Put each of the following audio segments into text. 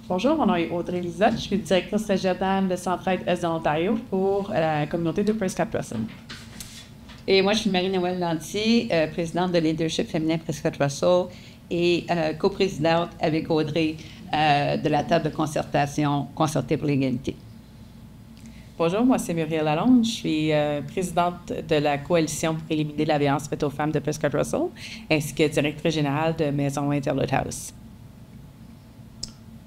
Bonjour, mon nom est Audrey Lisotte. Je suis directrice régionale de Centraide Est de l'Ontario pour la communauté de Prescott Russell. Et moi, je suis Marie-Noëlle Lanty, présidente de Leadership féminin Prescott Russell et coprésidente avec Audrey de la table de concertation Concerté pour l'égalité. Bonjour, moi c'est Muriel Lalonde. Je suis présidente de la coalition pour éliminer la violence faite aux femmes de Prescott Russell, ainsi que directrice générale de Maison Interlude House.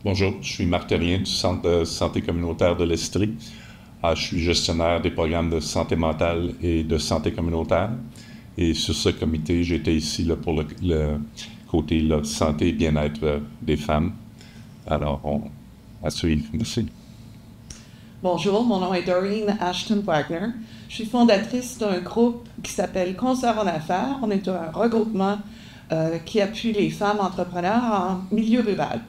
Bonjour, je suis Marc Terrien du Centre de santé communautaire de l'Estrie. Je suis gestionnaire des programmes de santé mentale et de santé communautaire. Et sur ce comité, j'étais ici là, pour le côté là, santé et bien-être des femmes. Alors, à suivre. Merci. Bonjour, mon nom est Doreen Ashton Wagner. Je suis fondatrice d'un groupe qui s'appelle Consoeurs en affaires. On est un regroupement qui appuie les femmes entrepreneurs en milieu rural.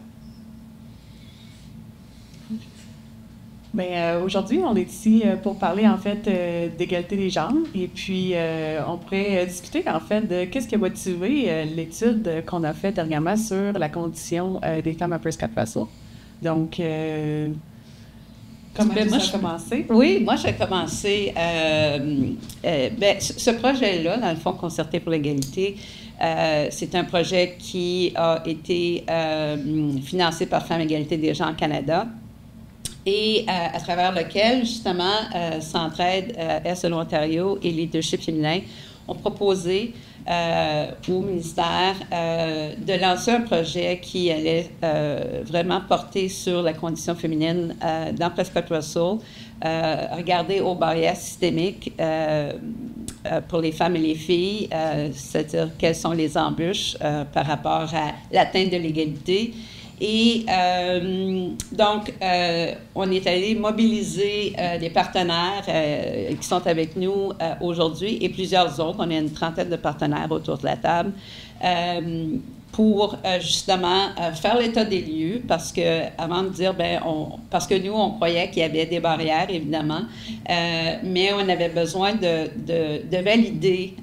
Bien, aujourd'hui, on est ici pour parler, en fait, d'égalité des genres. Et puis, on pourrait discuter, en fait, de qu'est-ce qui a motivé l'étude qu'on a faite dernièrement sur la condition des femmes à Prescott Russell. Donc, comment ça a commencé? Oui, moi, j'ai commencé... ce projet-là, dans le Fonds concerté pour l'égalité, c'est un projet qui a été financé par Femmes Égalité des genres Canada, et à travers lequel, justement, Centraide Est de l'Ontario et Leadership féminin ont proposé au ministère de lancer un projet qui allait vraiment porter sur la condition féminine dans Prescott Russell, regarder aux barrières systémiques pour les femmes et les filles, c'est-à-dire quelles sont les embûches par rapport à l'atteinte de l'égalité. Et donc, on est allé mobiliser des partenaires qui sont avec nous aujourd'hui et plusieurs autres. On a une trentaine de partenaires autour de la table pour justement faire l'état des lieux parce que, avant de dire, parce que nous, on croyait qu'il y avait des barrières, évidemment, mais on avait besoin de valider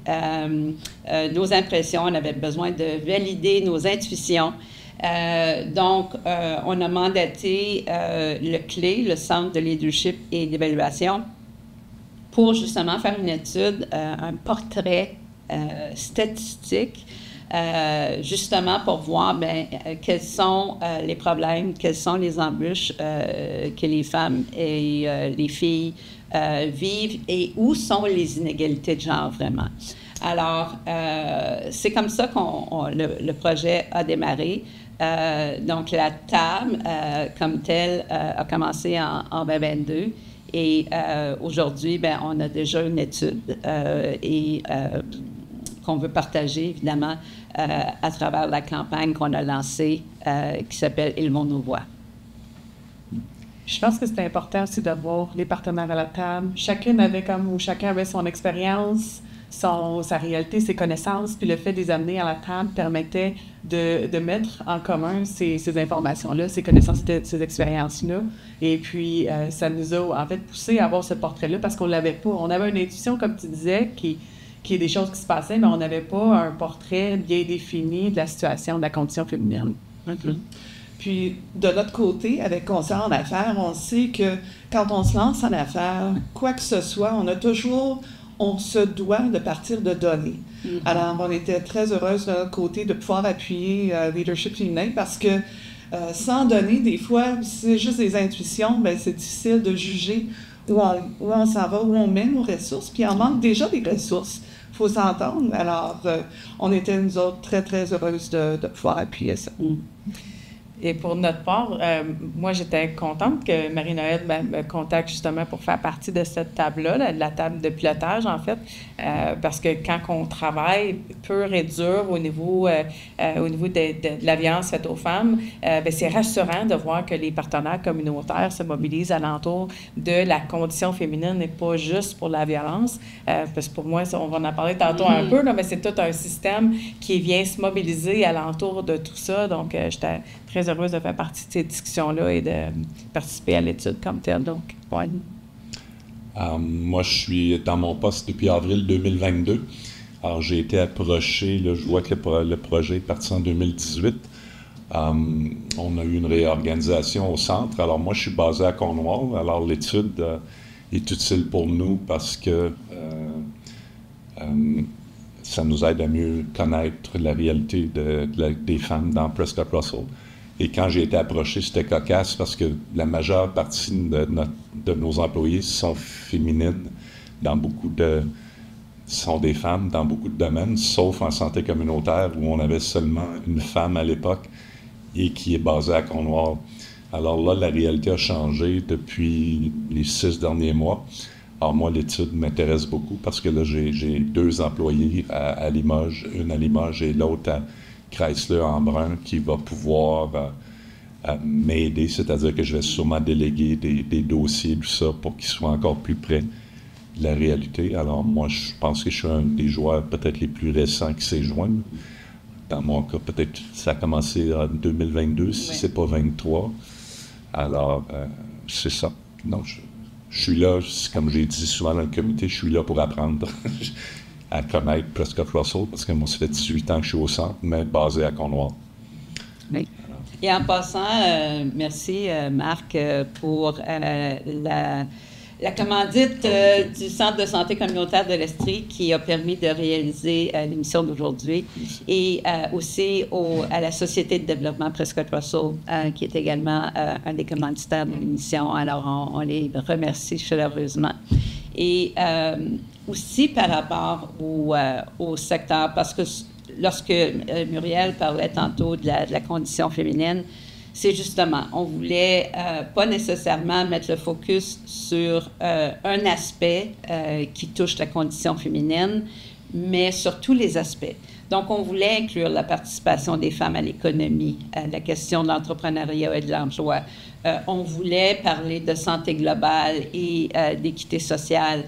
nos impressions, on avait besoin de valider nos intuitions. Donc, on a mandaté le CLÉ, le Centre de leadership et d'évaluation, pour justement faire une étude, un portrait statistique, justement pour voir quels sont les problèmes, quelles sont les embûches que les femmes et les filles vivent et où sont les inégalités de genre vraiment. Alors, c'est comme ça que le projet a démarré. Donc, la table, comme telle, a commencé en 2022 et aujourd'hui, on a déjà une étude qu'on veut partager, évidemment, à travers la campagne qu'on a lancée qui s'appelle « Élevons nos voix ». Je pense que c'est important aussi d'avoir les partenaires à la table. Chacun avait son expérience, sa réalité, ses connaissances, puis le fait de les amener à la table permettait de mettre en commun ces informations-là, ces connaissances, ces expériences-là. Et puis, ça nous a en fait poussé à avoir ce portrait-là parce qu'on l'avait pas. On avait une intuition, comme tu disais, qui est des choses qui se passaient, mais on n'avait pas un portrait bien défini de la situation, de la condition féminine. Mm-hmm. Puis, de l'autre côté, avec Consoeurs en affaires, on sait que quand on se lance en affaires, quoi que ce soit, on se doit de partir de données. Mm-hmm. Alors, on était très heureuse de notre côté de pouvoir appuyer Leadership féminin parce que sans données, des fois, c'est juste des intuitions, c'est difficile de juger où on s'en va, où on met nos ressources. Puis, on manque déjà des ressources. Il faut s'entendre. Alors, on était, nous autres, très, très heureuses de pouvoir appuyer ça. Mm. Et pour notre part, moi, j'étais contente que Marie-Noëlle me contacte justement pour faire partie de cette table-là, de la table de pilotage, en fait, parce que quand on travaille pur et dur au niveau de la violence faite aux femmes, c'est rassurant de voir que les partenaires communautaires se mobilisent alentour de la condition féminine et pas juste pour la violence, parce que pour moi, on va en parler tantôt un peu, là, mais c'est tout un système qui vient se mobiliser alentour de tout ça, donc j'étais très heureuse de faire partie de ces discussions-là et de participer à l'étude comme telle. Donc, ouais. Moi, je suis dans mon poste depuis avril 2022. Alors, j'ai été approché, là, je vois que le projet est parti en 2018. On a eu une réorganisation au centre. Alors moi, je suis basé à Cornwall. Alors l'étude est utile pour nous parce que ça nous aide à mieux connaître la réalité des femmes dans Prescott Russell. Et quand j'ai été approché, c'était cocasse parce que la majeure partie de nos employés sont féminines sont des femmes dans beaucoup de domaines, sauf en santé communautaire où on avait seulement une femme à l'époque et qui est basée à Cornwall. Alors là, la réalité a changé depuis les 6 derniers mois. Alors moi, l'étude m'intéresse beaucoup parce que là, j'ai 2 employés à Limoges, une à Limoges et l'autre à Chrysler-Embrun qui va pouvoir m'aider, c'est-à-dire que je vais sûrement déléguer des dossiers, tout ça, pour qu'ils soient encore plus près de la réalité. Alors moi, je pense que je suis un des joueurs peut-être les plus récents qui s'est joint. Dans mon cas, peut-être ça a commencé en 2022, si c'est pas 23. Alors, c'est ça. Non, je suis là, comme j'ai dit souvent dans le comité, je suis là pour apprendre à connaître Prescott Russell, parce que moi, ça fait 18 ans que je suis au centre, mais basé à Cornwall. Oui. Et en passant, merci Marc pour la commandite du Centre de santé communautaire de l'Estrie qui a permis de réaliser l'émission d'aujourd'hui et aussi à la Société de développement Prescott Russell qui est également un des commanditaires de l'émission. Alors, on les remercie chaleureusement. Et aussi par rapport au secteur, parce que lorsque Muriel parlait tantôt de la condition féminine, c'est justement, on voulait pas nécessairement mettre le focus sur un aspect qui touche la condition féminine, mais sur tous les aspects. Donc, on voulait inclure la participation des femmes à l'économie, la question de l'entrepreneuriat et de l'emploi. On voulait parler de santé globale et d'équité sociale.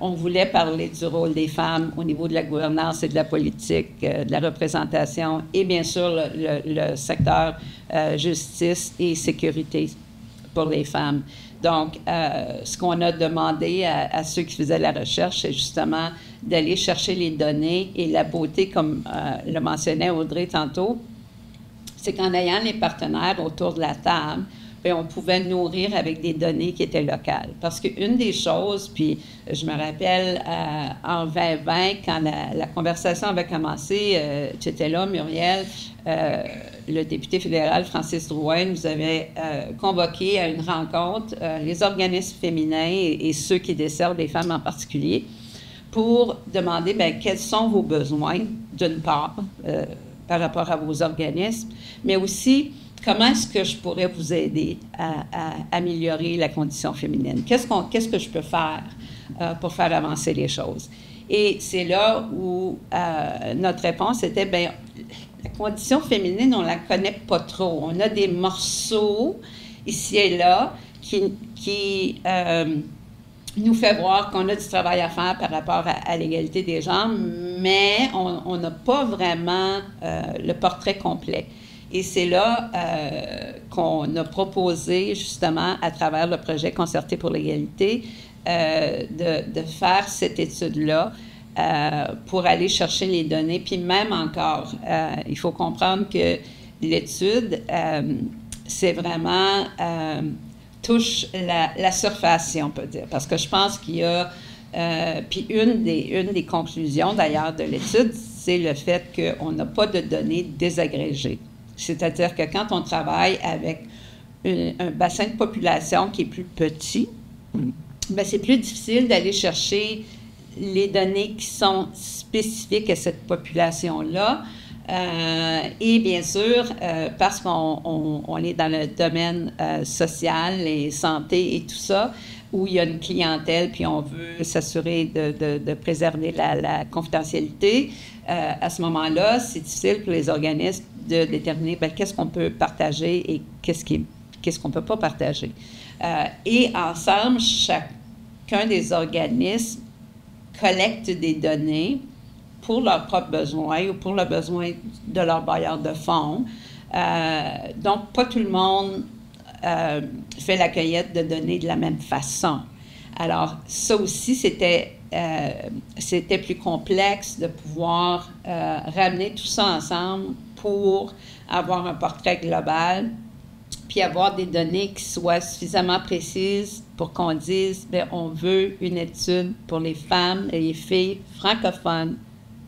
On voulait parler du rôle des femmes au niveau de la gouvernance et de la politique, de la représentation et bien sûr le secteur justice et sécurité pour les femmes. Donc, ce qu'on a demandé à ceux qui faisaient la recherche, c'est justement d'aller chercher les données et la beauté, comme le mentionnait Audrey tantôt, c'est qu'en ayant les partenaires autour de la table, bien, on pouvait nourrir avec des données qui étaient locales. Parce qu'une des choses, puis je me rappelle en 2020, quand la conversation avait commencé, tu étais là, Muriel, le député fédéral Francis Drouin nous avait convoqué à une rencontre les organismes féminins et ceux qui desservent les femmes en particulier pour demander bien, quels sont vos besoins, d'une part, par rapport à vos organismes, mais aussi comment est-ce que je pourrais vous aider à améliorer la condition féminine? Qu'est-ce que je peux faire pour faire avancer les choses? Et c'est là où notre réponse était, bien, la condition féminine, on ne la connaît pas trop. On a des morceaux ici et là qui nous fait voir qu'on a du travail à faire par rapport à l'égalité des genres, mais on n'a pas vraiment le portrait complet. Et c'est là qu'on a proposé, justement, à travers le projet Concerté pour l'égalité, de faire cette étude-là pour aller chercher les données. Puis même encore, il faut comprendre que l'étude, c'est vraiment touche la surface, si on peut dire. Parce que je pense qu'il y a... puis une des conclusions, d'ailleurs, de l'étude, c'est le fait qu'on n'a pas de données désagrégées. C'est-à-dire que quand on travaille avec un bassin de population qui est plus petit, bien, c'est plus difficile d'aller chercher les données qui sont spécifiques à cette population-là. Et bien sûr, parce qu'on est dans le domaine social et santé et tout ça, où il y a une clientèle, puis on veut s'assurer de préserver la confidentialité, à ce moment-là, c'est difficile pour les organismes de déterminer bien, qu'est-ce qu'on peut partager et qu'est-ce qu'on ne peut pas partager. Et ensemble, chacun des organismes collecte des données pour leurs propres besoins ou pour le besoin de leurs bailleurs de fonds. Donc, pas tout le monde fait la cueillette de données de la même façon. Alors, ça aussi, c'était plus complexe de pouvoir ramener tout ça ensemble pour avoir un portrait global, puis avoir des données qui soient suffisamment précises pour qu'on dise, bien, on veut une étude pour les femmes et les filles francophones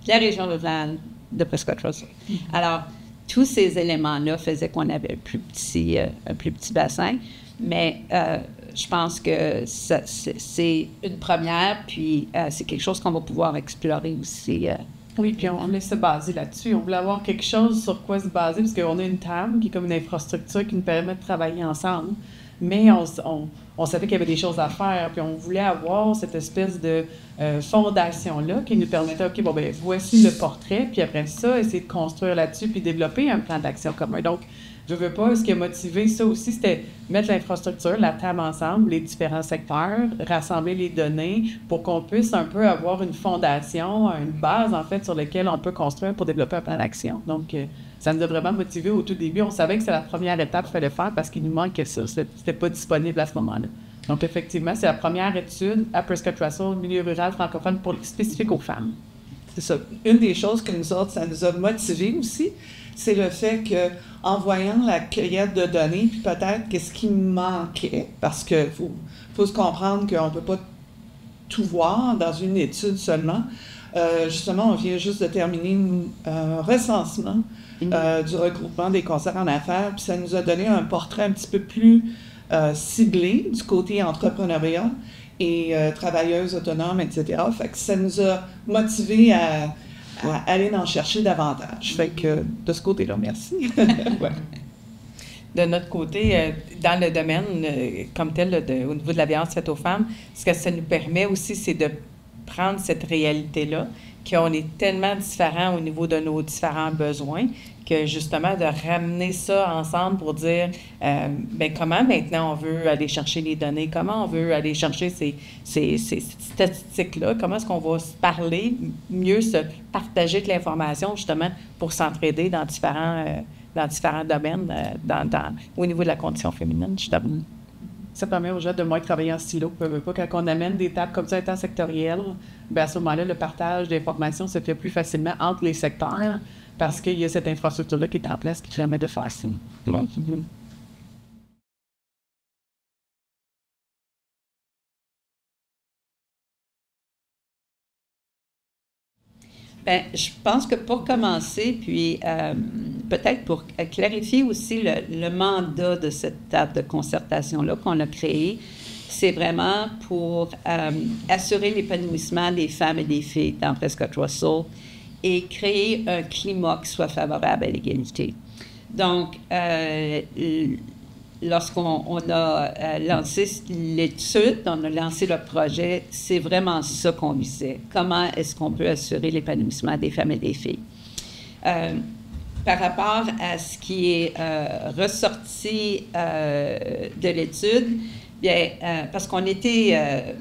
de la région rurale de Prescott-Russell. Alors, tous ces éléments-là faisaient qu'on avait un plus petit bassin, mais je pense que c'est une première, puis c'est quelque chose qu'on va pouvoir explorer aussi. Oui, puis on voulait se baser là-dessus. On voulait avoir quelque chose sur quoi se baser, parce qu'on a une table qui est comme une infrastructure qui nous permet de travailler ensemble. Mais on savait qu'il y avait des choses à faire, puis on voulait avoir cette espèce de fondation-là qui nous permettait, OK, bon, ben voici le portrait, puis après ça, essayer de construire là-dessus, puis développer un plan d'action commun. Donc, je veux pas, ce qui a motivé ça aussi, c'était mettre l'infrastructure, la table ensemble, les différents secteurs, rassembler les données pour qu'on puisse un peu avoir une fondation, une base, en fait, sur laquelle on peut construire pour développer un plan d'action. Donc, ça nous a vraiment motivés au tout début. On savait que c'est la première étape qu'il fallait faire parce qu'il nous manquait ça. C'était pas disponible à ce moment-là. Donc, effectivement, c'est la première étude à Prescott-Russell, milieu rural francophone, spécifique aux femmes. C'est ça. Une des choses que nous autres, ça nous a motivés aussi, c'est le fait que, en voyant la cueillette de données, puis peut-être qu'est-ce qui manquait, parce qu'il faut se comprendre qu'on ne peut pas tout voir dans une étude seulement. Justement, on vient juste de terminer un recensement du regroupement des concerts en affaires, puis ça nous a donné un portrait un petit peu plus ciblé du côté entrepreneuriat et travailleuses autonomes, etc. Fait que ça nous a motivés à aller en chercher davantage. Fait que de ce côté-là, merci. Ouais. De notre côté, dans le domaine comme tel, au niveau de la violence faite aux femmes, ce que ça nous permet aussi, c'est de prendre cette réalité-là, qu'on est tellement différents au niveau de nos différents besoins, que justement de ramener ça ensemble pour dire bien, comment maintenant on veut aller chercher les données, comment on veut aller chercher ces statistiques-là, comment est-ce qu'on va se parler, mieux se partager de l'information justement pour s'entraider dans différents domaines au niveau de la condition féminine, justement. Ça permet aux gens de moins travailler en silo. Quand on amène des tables comme ça intersectorielles, bien à ce moment-là, le partage d'informations se fait plus facilement entre les secteurs parce qu'il y a cette infrastructure-là qui est en place qui permet de faire ça. Bien, je pense que pour commencer, puis peut-être pour clarifier aussi le mandat de cette table de concertation-là qu'on a créée, c'est vraiment pour assurer l'épanouissement des femmes et des filles dans Prescott-Russell et créer un climat qui soit favorable à l'égalité. Donc, lorsqu'on a lancé l'étude, on a lancé le projet, c'est vraiment ça qu'on visait. Comment est-ce qu'on peut assurer l'épanouissement des femmes et des filles? Par rapport à ce qui est ressorti de l'étude, bien, parce qu'on était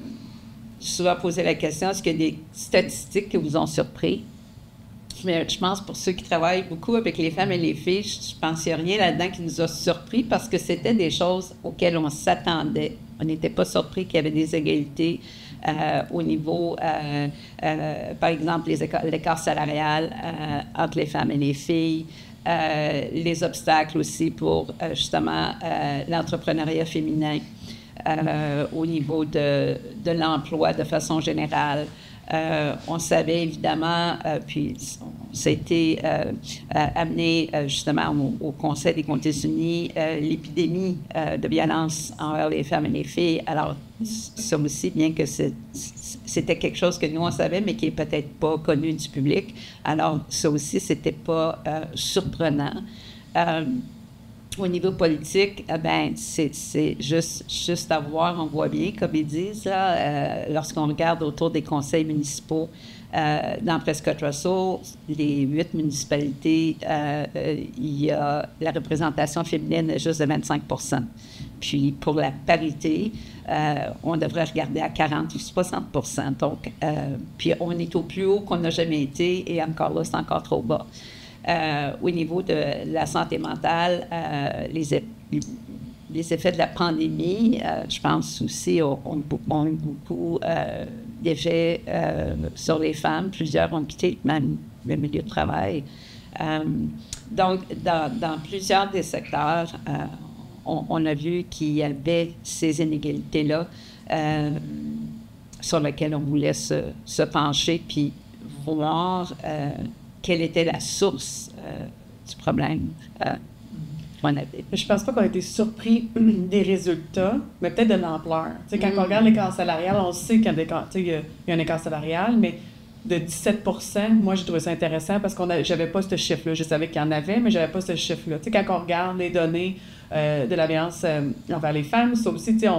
souvent posé la question, est-ce qu'il y a des statistiques qui vous ont surpris? Mais je pense pour ceux qui travaillent beaucoup avec les femmes et les filles, je pense qu'il n'y a rien là-dedans qui nous a surpris parce que c'était des choses auxquelles on s'attendait. On n'était pas surpris qu'il y avait des égalités au niveau, par exemple, l'écart salarial entre les femmes et les filles, les obstacles aussi pour justement l'entrepreneuriat féminin au niveau de l'emploi de façon générale. On savait évidemment, puis ça a été amené justement au Conseil des Nations Unies, l'épidémie de violence envers les femmes et les filles. Alors, ça aussi, bien que c'était quelque chose que nous, on savait, mais qui n'est peut-être pas connu du public. Alors, ça aussi, c'était pas surprenant. Au niveau politique, ben c'est juste à voir, on voit bien, comme ils disent, là, lorsqu'on regarde autour des conseils municipaux dans Prescott-Russell, les 8 municipalités, il y a la représentation féminine est juste de 25 %. Puis pour la parité, on devrait regarder à 40 ou 60 %. Donc, puis on est au plus haut qu'on n'a jamais été, et encore là, c'est encore trop bas. Au niveau de la santé mentale, les effets de la pandémie, je pense aussi, ont beaucoup d'effets sur les femmes. Plusieurs ont quitté même le milieu de travail. Donc, dans plusieurs des secteurs, on a vu qu'il y avait ces inégalités-là sur lesquelles on voulait se pencher puis voir quelle était la source du problème qu'on avait. Je pense pas qu'on a été surpris des résultats, mais peut-être de l'ampleur. Tu sais, quand on regarde l'écart salarial, on sait qu'il y a un écart salarial, mais de 17 %, moi, j'ai trouvé ça intéressant parce que j'avais pas ce chiffre-là. Je savais qu'il y en avait, mais j'avais pas ce chiffre-là. Tu sais, quand on regarde les données de la violence envers les femmes, ça aussi, tu sais,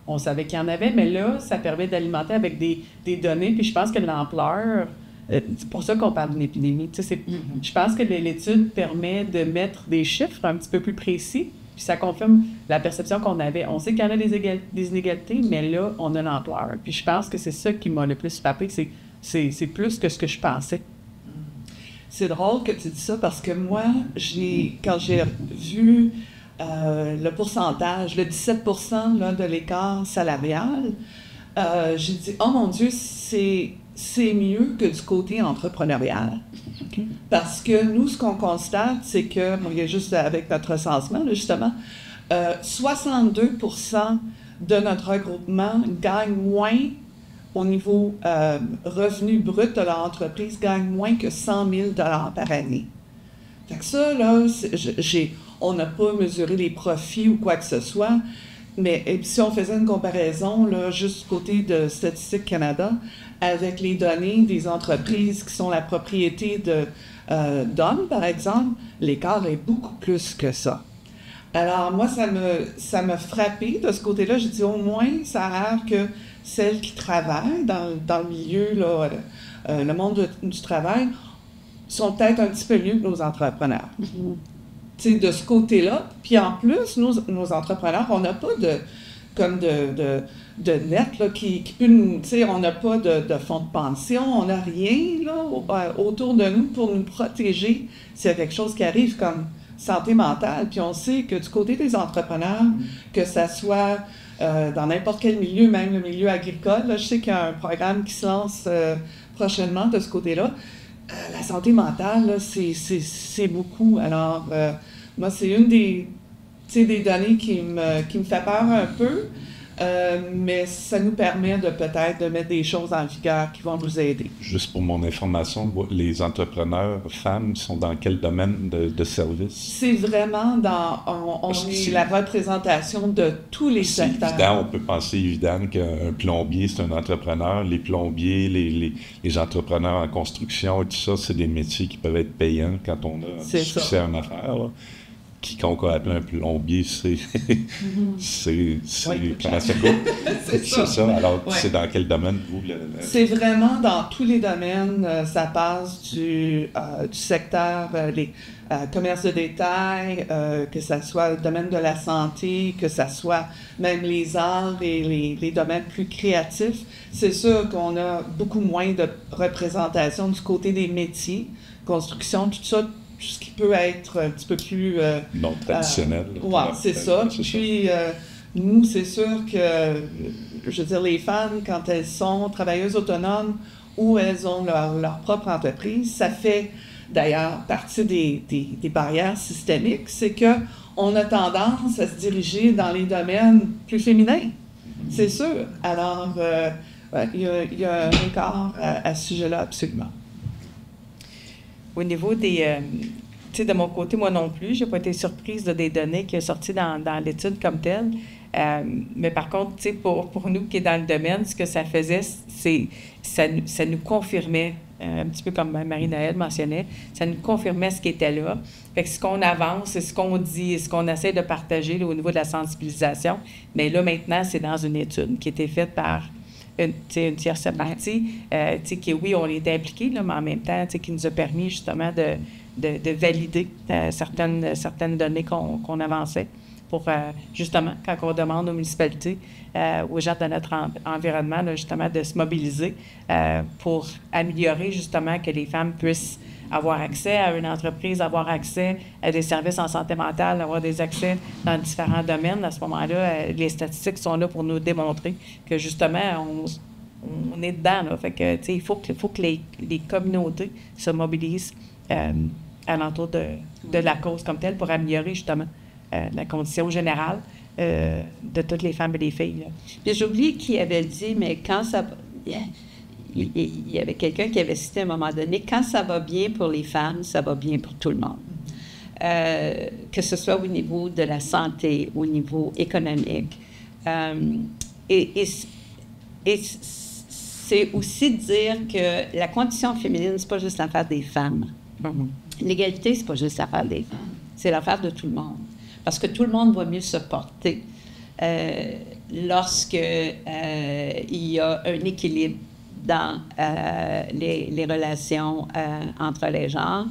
on savait qu'il y en avait, mais là, ça permet d'alimenter avec des données. Puis je pense que l'ampleur, c'est pour ça qu'on parle d'une épidémie. Tu sais, je pense que l'étude permet de mettre des chiffres un petit peu plus précis, puis ça confirme la perception qu'on avait. On sait qu'il y en a des inégalités, mais là, on a l'ampleur. Puis je pense que c'est ça qui m'a le plus frappé, c'est plus que ce que je pensais. C'est drôle que tu dis ça parce que moi, quand j'ai vu le pourcentage, le 17 % là, de l'écart salarial, j'ai dit, oh mon Dieu, c'est mieux que du côté entrepreneurial. Okay. Parce que nous, ce qu'on constate, c'est que, il y a juste avec notre recensement, là, justement, 62 % de notre regroupement gagne moins au niveau revenu brut de l'entreprise, gagne moins que 100 000 $ par année. Fait que ça, là, on n'a pas mesuré les profits ou quoi que ce soit, mais si on faisait une comparaison, là, juste du côté de Statistique Canada, avec les données des entreprises qui sont la propriété d'hommes, par exemple, l'écart est beaucoup plus que ça. Alors, moi, ça m'a frappé de ce côté-là. J'ai dit, au moins, ça a l'air que celles qui travaillent dans le milieu, là, le monde du travail, sont peut-être un petit peu mieux que nos entrepreneurs. Tu sais, de ce côté-là. Puis en plus, nos entrepreneurs, on n'a pas de net là, qui peut nous... Tu sais, on n'a pas de fonds de pension, on n'a rien là, autour de nous pour nous protéger s'il y a quelque chose qui arrive comme santé mentale. Puis on sait que du côté des entrepreneurs, que ça soit dans n'importe quel milieu, même le milieu agricole, là, je sais qu'il y a un programme qui se lance prochainement de ce côté-là. La santé mentale, là, c'est beaucoup. Alors, moi, c'est une des données qui me fait peur un peu, mais ça nous permet peut-être de mettre des choses en vigueur qui vont nous aider. Juste pour mon information, les entrepreneurs femmes sont dans quel domaine de service? C'est vraiment on est la représentation de tous les secteurs. Évident, on peut penser évident qu'un plombier, c'est un entrepreneur. Les plombiers, les entrepreneurs en construction et tout ça, c'est des métiers qui peuvent être payants quand on a un succès en affaires. Là. Quiconque a appelé un plombier, c'est comment ça coûte? c'est ça. Alors, c'est dans quel domaine, vous? C'est vraiment dans tous les domaines. Ça passe du secteur, les commerces de détail, que ça soit le domaine de la santé, que ça soit même les arts et les domaines plus créatifs. C'est sûr qu'on a beaucoup moins de représentation du côté des métiers, construction, tout ça, tout ce qui peut être un petit peu plus... non traditionnel. Oui, c'est ça. Puis, nous, c'est sûr que, je veux dire, les femmes, quand elles sont travailleuses autonomes ou elles ont leur propre entreprise, ça fait d'ailleurs partie des barrières systémiques, c'est qu'on a tendance à se diriger dans les domaines plus féminins, c'est sûr. Alors, il y a un écart à ce sujet-là, absolument. Au niveau des... tu sais, de mon côté, moi non plus, je n'ai pas été surprise des données qui sont sorties dans l'étude comme telle. Mais par contre, tu sais, pour nous qui est dans le domaine, ce que ça faisait, ça nous confirmait, un petit peu comme Marie-Noëlle mentionnait, ça nous confirmait ce qui était là. Fait que ce qu'on avance, c'est ce qu'on dit, ce qu'on essaie de partager là, au niveau de la sensibilisation. Mais là, maintenant, c'est dans une étude qui a été faite par... une tierce partie, qui, oui, on est impliqués, là, mais en même temps, qui nous a permis justement de valider certaines données qu'on avançait pour, justement, quand on demande aux municipalités, aux gens de notre environnement, là, justement, de se mobiliser pour améliorer, justement, que les femmes puissent avoir accès à une entreprise, avoir accès à des services en santé mentale, avoir des accès dans différents domaines. À ce moment-là, les statistiques sont là pour nous démontrer que, justement, on est dedans, là. Fait que, tu sais, il faut que les communautés se mobilisent alentour de la cause comme telle pour améliorer, justement, la condition générale de toutes les femmes et les filles, là. Puis j'ai oublié qui avait dit, mais quand ça va... Il y avait quelqu'un qui avait cité à un moment donné, quand ça va bien pour les femmes, ça va bien pour tout le monde. Que ce soit au niveau de la santé, au niveau économique. Et c'est aussi dire que la condition féminine, c'est pas juste l'affaire des femmes. L'égalité, c'est pas juste l'affaire des femmes. C'est l'affaire de tout le monde. Parce que tout le monde va mieux se porter lorsque il y a un équilibre dans les relations entre les genres.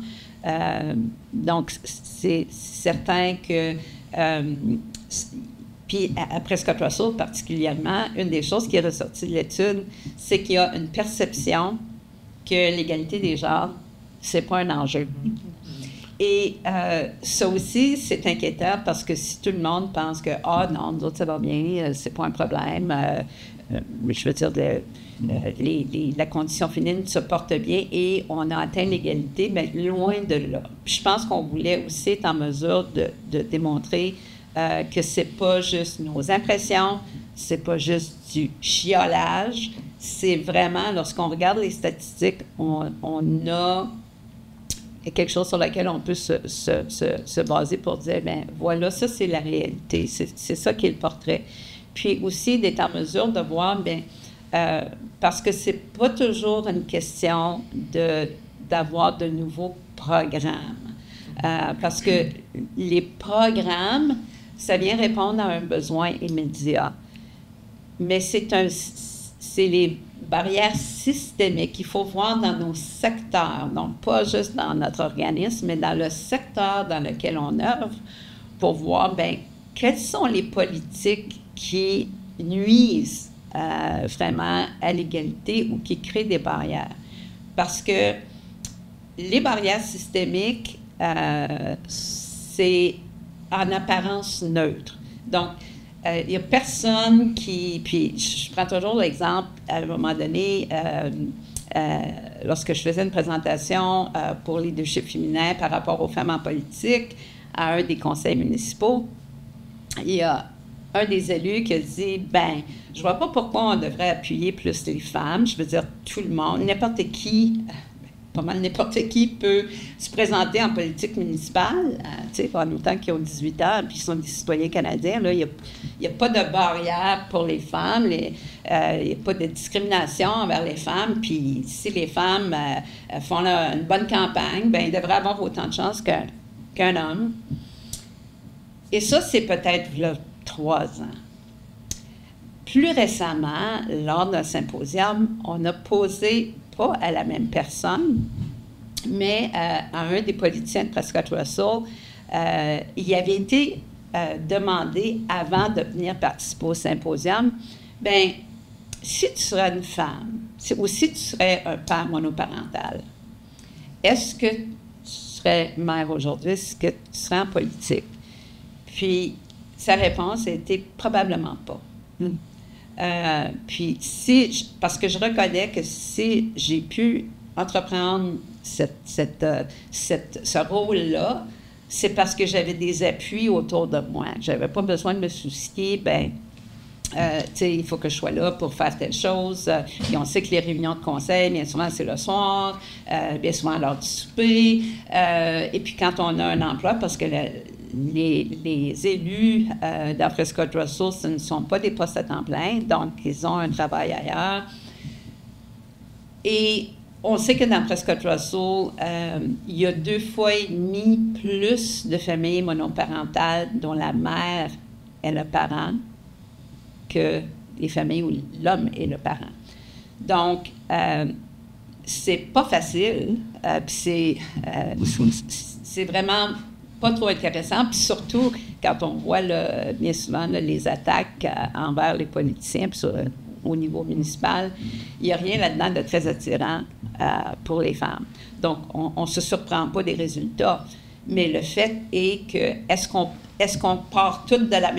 Donc, c'est certain que, puis à Prescott Russell particulièrement, une des choses qui est ressortie de l'étude, c'est qu'il y a une perception que l'égalité des genres, c'est pas un enjeu. Et ça aussi, c'est inquiétant parce que si tout le monde pense que « Ah non, nous autres, ça va bien, c'est pas un problème. Je veux dire, la condition féminine se porte bien et on a atteint l'égalité, bien loin de là. Puis je pense qu'on voulait aussi être en mesure de démontrer que c'est pas juste nos impressions, c'est pas juste du chiolage, c'est vraiment, lorsqu'on regarde les statistiques, on a quelque chose sur lequel on peut se baser pour dire, bien, voilà, ça, c'est la réalité. C'est ça qui est le portrait. Puis aussi, d'être en mesure de voir, bien, parce que c'est pas toujours une question d'avoir de nouveaux programmes. Parce que les programmes, ça vient répondre à un besoin immédiat. Mais c'est les barrières systémiques qu'il faut voir dans nos secteurs, donc pas juste dans notre organisme, mais dans le secteur dans lequel on œuvre, pour voir, bien, quelles sont les politiques qui nuisent vraiment à l'égalité ou qui créent des barrières. Parce que les barrières systémiques, c'est en apparence neutre. Donc, il n'y a personne qui... Puis, je prends toujours l'exemple, à un moment donné, lorsque je faisais une présentation pour le leadership féminin par rapport aux femmes en politique à un des conseils municipaux, il y a un des élus qui a dit, ben, je vois pas pourquoi on devrait appuyer plus les femmes. Je veux dire, tout le monde, n'importe qui... pas mal n'importe qui peut se présenter en politique municipale, tu sais, en autant qu'ils ont 18 ans puis ils sont des citoyens canadiens. Là, il n'y a pas de barrière pour les femmes, il n'y a pas de discrimination envers les femmes. Puis si les femmes font une bonne campagne, bien, ils devraient avoir autant de chances qu'un homme. Et ça, c'est peut-être là, 3 ans. Plus récemment, lors d'un symposium, on a posé pas à la même personne, mais à un des politiciens de Prescott Russell, il avait été demandé, avant de venir participer au symposium, bien, si tu serais une femme, ou si tu serais un père monoparental, est-ce que tu serais mère aujourd'hui? Est-ce que tu serais en politique? Puis, sa réponse a été probablement pas. Puis, parce que je reconnais que si j'ai pu entreprendre ce rôle-là, c'est parce que j'avais des appuis autour de moi. Je n'avais pas besoin de me soucier, bien, tu sais, il faut que je sois là pour faire telle chose. Puis on sait que les réunions de conseil, bien souvent, c'est le soir, bien souvent à l'heure du souper. Et puis quand on a un emploi, parce que les élus dans Prescott Russell, ce ne sont pas des postes à temps plein, donc ils ont un travail ailleurs. Et on sait que dans Prescott Russell, il y a 2,5 fois plus de familles monoparentales dont la mère est le parent que les familles où l'homme est le parent. Donc, c'est pas facile, puis c'est vraiment pas trop intéressant, puis surtout quand on voit bien souvent les attaques envers les politiciens au niveau municipal, il n'y a rien là-dedans de très attirant pour les femmes. Donc, on ne se surprend pas des résultats, mais le fait est que est-ce qu'on part toutes de la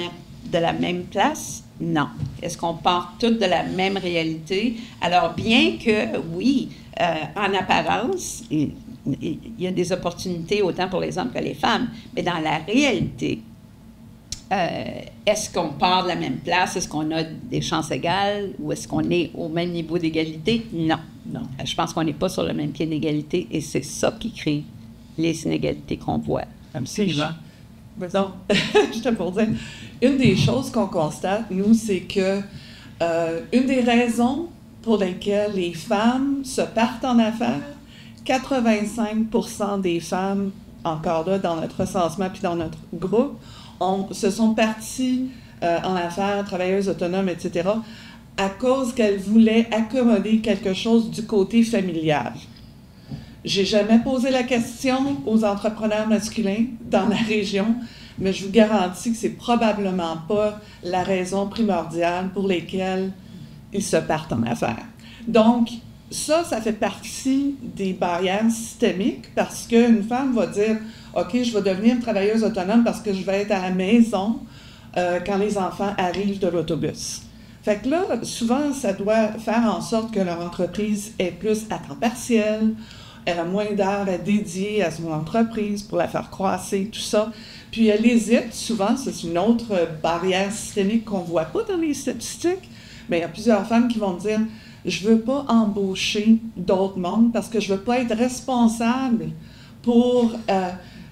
de la même place? Non. Est-ce qu'on part toutes de la même réalité? Alors, bien que, oui, en apparence, il y a des opportunités autant pour les hommes que les femmes, mais dans la réalité, est-ce qu'on part de la même place? Est-ce qu'on a des chances égales? Ou est-ce qu'on est au même niveau d'égalité? Non. Non. Je pense qu'on n'est pas sur le même pied d'égalité et c'est ça qui crée les inégalités qu'on voit. Absolument. Donc, juste pour dire, une des choses qu'on constate, nous, c'est que une des raisons pour lesquelles les femmes se partent en affaires, 85% des femmes, encore là, dans notre recensement puis dans notre groupe, se sont parties en affaires, travailleuses autonomes, etc., à cause qu'elles voulaient accommoder quelque chose du côté familial. J'ai jamais posé la question aux entrepreneurs masculins dans la région, mais je vous garantis que c'est probablement pas la raison primordiale pour laquelle ils se partent en affaires. Donc, ça fait partie des barrières systémiques parce qu'une femme va dire « OK, je vais devenir travailleuse autonome parce que je vais être à la maison quand les enfants arrivent de l'autobus. » Fait que là, souvent, ça doit faire en sorte que leur entreprise est plus à temps partiel, elle a moins d'heures à dédier à son entreprise pour la faire croître, tout ça. Puis elle hésite, souvent, c'est une autre barrière systémique qu'on ne voit pas dans les statistiques, mais il y a plusieurs femmes qui vont dire « Je ne veux pas embaucher d'autres mondes parce que je ne veux pas être responsable pour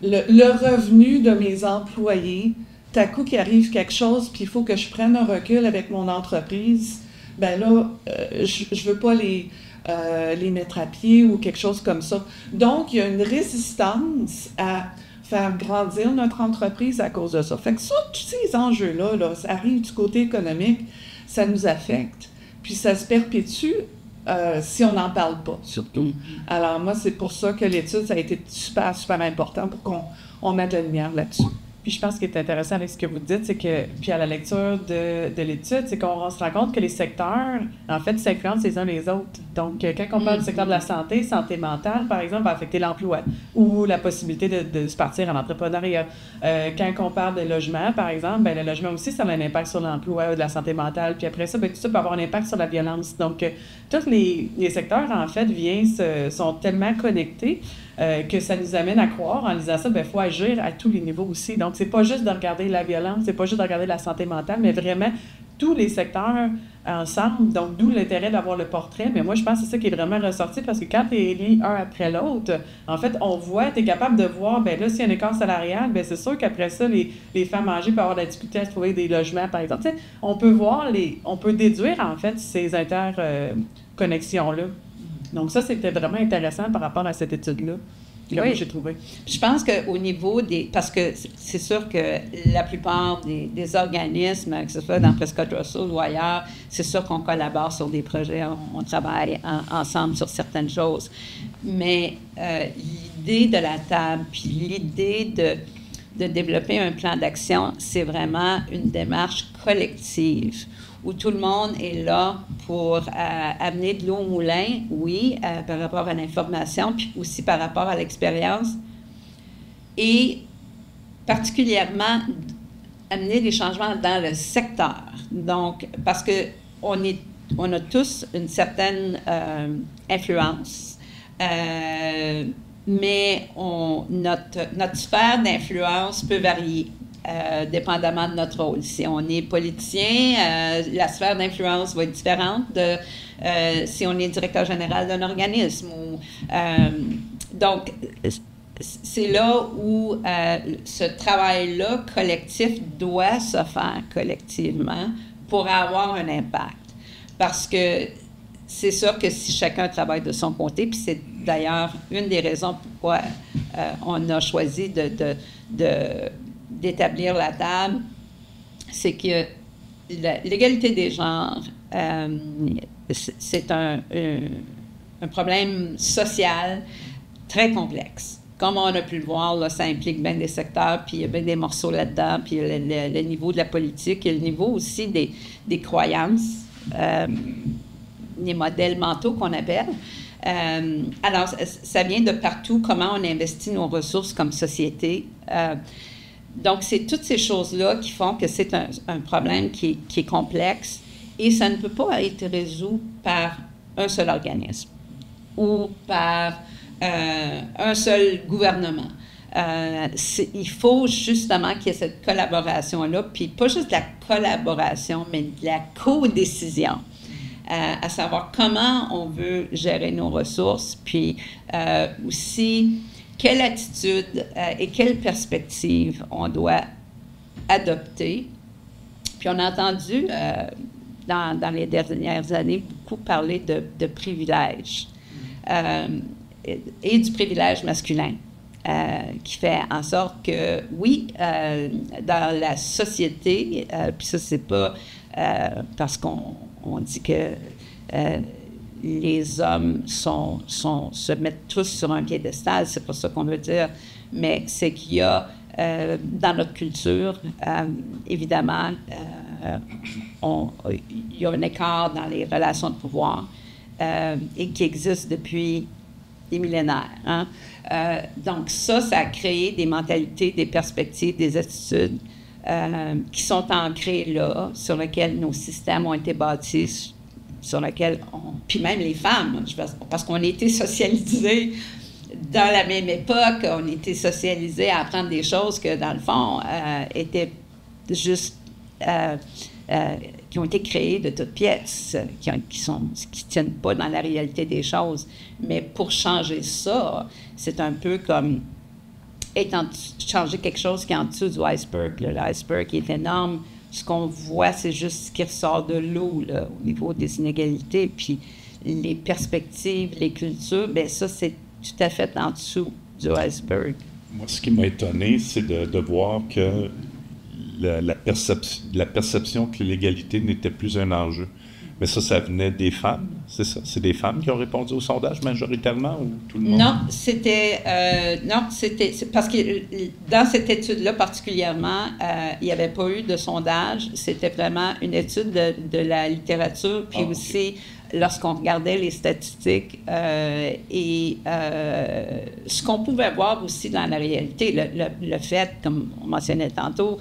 le revenu de mes employés. Tout à coup qu'il arrive quelque chose, puis il faut que je prenne un recul avec mon entreprise, ben là, je ne veux pas les mettre à pied ou quelque chose comme ça. » Donc, il y a une résistance à faire grandir notre entreprise à cause de ça. Fait que ça, tous ces enjeux-là, là, ça arrive du côté économique, ça nous affecte. Puis ça se perpétue si on n'en parle pas, surtout. Alors moi, c'est pour ça que l'étude, ça a été super, super important pour qu'on mette la lumière là-dessus. Puis je pense ce qui est intéressant avec ce que vous dites, c'est que, puis à la lecture de l'étude, c'est qu'on se rend compte que les secteurs, en fait, s'influencent les uns les autres. Donc, quand on parle du secteur de la santé mentale, par exemple, va affecter l'emploi ou la possibilité de se partir en entrepreneuriat. Quand on parle de logement, par exemple, bien, le logement aussi, ça a un impact sur l'emploi ou de la santé mentale. Puis après ça, bien, tout ça peut avoir un impact sur la violence. Donc, tous les secteurs, en fait, sont tellement connectés que ça nous amène à croire, en lisant ça, il faut agir à tous les niveaux aussi. Donc, c'est pas juste de regarder la violence, c'est pas juste de regarder la santé mentale, mais vraiment tous les secteurs ensemble. Donc, d'où l'intérêt d'avoir le portrait. Mais moi, je pense que c'est ça qui est vraiment ressorti parce que quand tu es lié un après l'autre, en fait, on voit, tu es capable de voir, bien là, s'il y a un écart salarial, bien c'est sûr qu'après ça, les femmes âgées peuvent avoir de la difficulté à se trouver des logements, par exemple. Tu sais, on peut déduire, en fait, ces interconnexions-là. Donc, ça, c'était vraiment intéressant par rapport à cette étude-là. Oui, j'ai trouvé. Je pense qu'au niveau des... Parce que c'est sûr que la plupart des organismes, que ce soit dans Prescott Russell ou ailleurs, c'est sûr qu'on collabore sur des projets, on travaille ensemble sur certaines choses. Mais l'idée de la table, puis l'idée de développer un plan d'action, c'est vraiment une démarche collective où tout le monde est là pour amener de l'eau au moulin, oui, par rapport à l'information, puis aussi par rapport à l'expérience, et particulièrement amener des changements dans le secteur. Donc, parce qu'on a tous une certaine influence, mais notre sphère d'influence peut varier. Dépendamment de notre rôle. Si on est politicien, la sphère d'influence va être différente de si on est directeur général d'un organisme. Donc, c'est là où ce travail-là collectif doit se faire collectivement pour avoir un impact. Parce que c'est sûr que si chacun travaille de son côté, puis c'est d'ailleurs une des raisons pourquoi on a choisi d'établir la table, c'est que l'égalité des genres, c'est un problème social très complexe. Comme on a pu le voir, là, ça implique bien des secteurs, puis il y a bien des morceaux là-dedans, puis le niveau de la politique, et le niveau aussi des croyances, les modèles mentaux qu'on appelle. Alors, ça vient de partout, comment on investit nos ressources comme société. Donc, c'est toutes ces choses-là qui font que c'est un problème qui est complexe et ça ne peut pas être résolu par un seul organisme ou par un seul gouvernement. Il faut justement qu'il y ait cette collaboration-là, puis pas juste de la collaboration, mais de la co-décision, à savoir comment on veut gérer nos ressources, puis aussi quelle attitude et quelle perspective on doit adopter. Puis on a entendu dans les dernières années beaucoup parler de privilèges et du privilège masculin. Qui fait en sorte que, oui, dans la société, puis ça, c'est pas parce qu'on dit que les hommes se mettent tous sur un piédestal, c'est pas ça qu'on veut dire, mais c'est qu'il y a, dans notre culture, évidemment, il y a un écart dans les relations de pouvoir et qui existe depuis des millénaires. Hein? Donc ça a créé des mentalités, des perspectives, des attitudes qui sont ancrées là, sur lesquelles nos systèmes ont été bâtis, sur lesquels puis même les femmes, parce qu'on a été socialisés dans la même époque, on a été socialisés à apprendre des choses que, dans le fond, étaient juste... qui ont été créées de toutes pièces, qui tiennent pas dans la réalité des choses. Mais pour changer ça, c'est un peu comme changer quelque chose qui est en dessous du iceberg. L'iceberg est énorme. Ce qu'on voit, c'est juste ce qui ressort de l'eau là, au niveau des inégalités. Puis les perspectives, les cultures, bien ça, c'est tout à fait en dessous du iceberg. Moi, ce qui m'a étonné, c'est de voir que la perception que l'égalité n'était plus un enjeu. Mais ça venait des femmes, c'est ça? C'est des femmes qui ont répondu au sondage majoritairement ou tout le monde? Non, c'était parce que dans cette étude-là particulièrement, il n'y avait pas eu de sondage. C'était vraiment une étude de la littérature, puis aussi lorsqu'on regardait les statistiques et ce qu'on pouvait voir aussi dans la réalité, le fait, comme on mentionnait tantôt,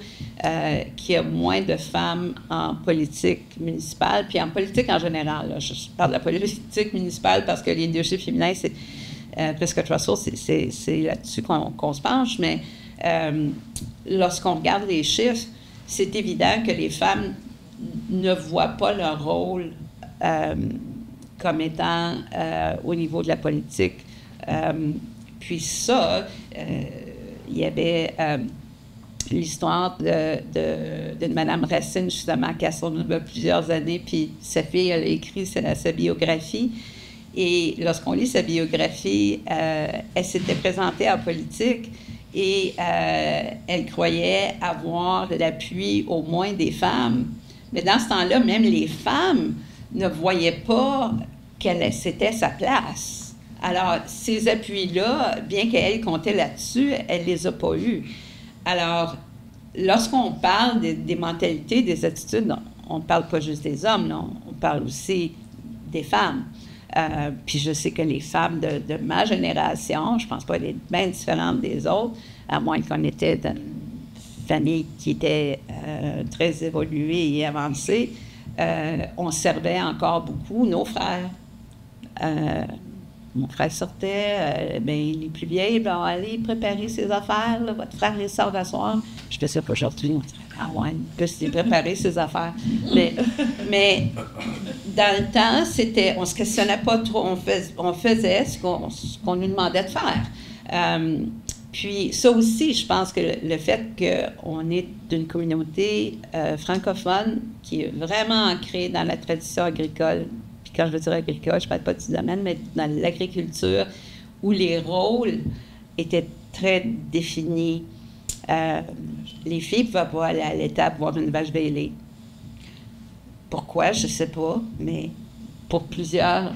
qu'il y a moins de femmes en politique municipale, puis en politique en général. Là, je parle de la politique municipale parce que le leadership féminin, c'est Prescott Russell, c'est là-dessus qu'on se penche, mais lorsqu'on regarde les chiffres, c'est évident que les femmes ne voient pas leur rôle comme étant au niveau de la politique. Puis ça, il y avait l'histoire de Mme Racine, justement, qui a survécu plusieurs années, puis sa fille, elle a écrit sa biographie. Et lorsqu'on lit sa biographie, elle s'était présentée en politique et elle croyait avoir l'appui au moins des femmes. Mais dans ce temps-là, même les femmes ne voyaient pas quelle c'était sa place. Alors, ces appuis-là, bien qu'elle comptait là-dessus, elle ne les a pas eus. Alors, lorsqu'on parle des mentalités, des attitudes, on ne parle pas juste des hommes, non, on parle aussi des femmes. Puis je sais que les femmes de ma génération, je ne pense pas qu'elles étaient bien différentes des autres, à moins qu'on était dans une famille qui était très évoluée et avancée, on servait encore beaucoup nos frères. Mon frère sortait, les plus vieilles, allez préparer ses affaires, là, votre frère il sort d'asseoir. Je fais ça pas aujourd'hui, on dirait, ah ouais, il peut se préparer ses affaires. Mais dans le temps, on se questionnait pas trop, on faisait ce qu'on nous demandait de faire. Puis ça aussi, je pense que le fait qu'on est d'une communauté francophone qui est vraiment ancrée dans la tradition agricole, puis quand je veux dire agricole, je ne parle pas du domaine, mais dans l'agriculture, où les rôles étaient très définis. Les filles ne pouvaient pas aller à l'étable voir une vache bêlée. Pourquoi? Je ne sais pas, mais pour plusieurs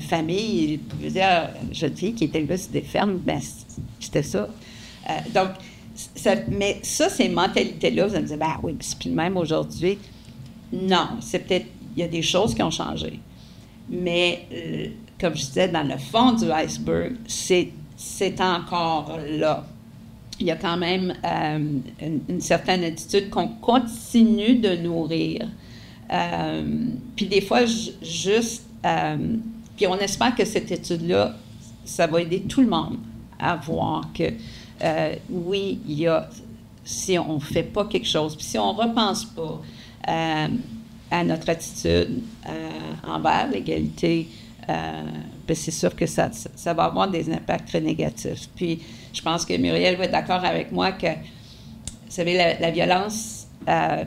familles, plusieurs jeunes filles qui étaient là sur des fermes, c'était ça. Mais ça, ces mentalités-là, vous allez me dire, oui, c'est plus le même aujourd'hui. Non, c'est peut-être, il y a des choses qui ont changé. Mais, comme je disais, dans le fond du iceberg, c'est encore là. il y a quand même une certaine attitude qu'on continue de nourrir. Puis des fois, puis on espère que cette étude-là, ça va aider tout le monde à voir que, oui, il y a, si on ne fait pas quelque chose, puis si on ne repense pas à notre attitude envers l'égalité, ben c'est sûr que ça va avoir des impacts très négatifs. Puis, je pense que Muriel va être d'accord avec moi que, vous savez, la violence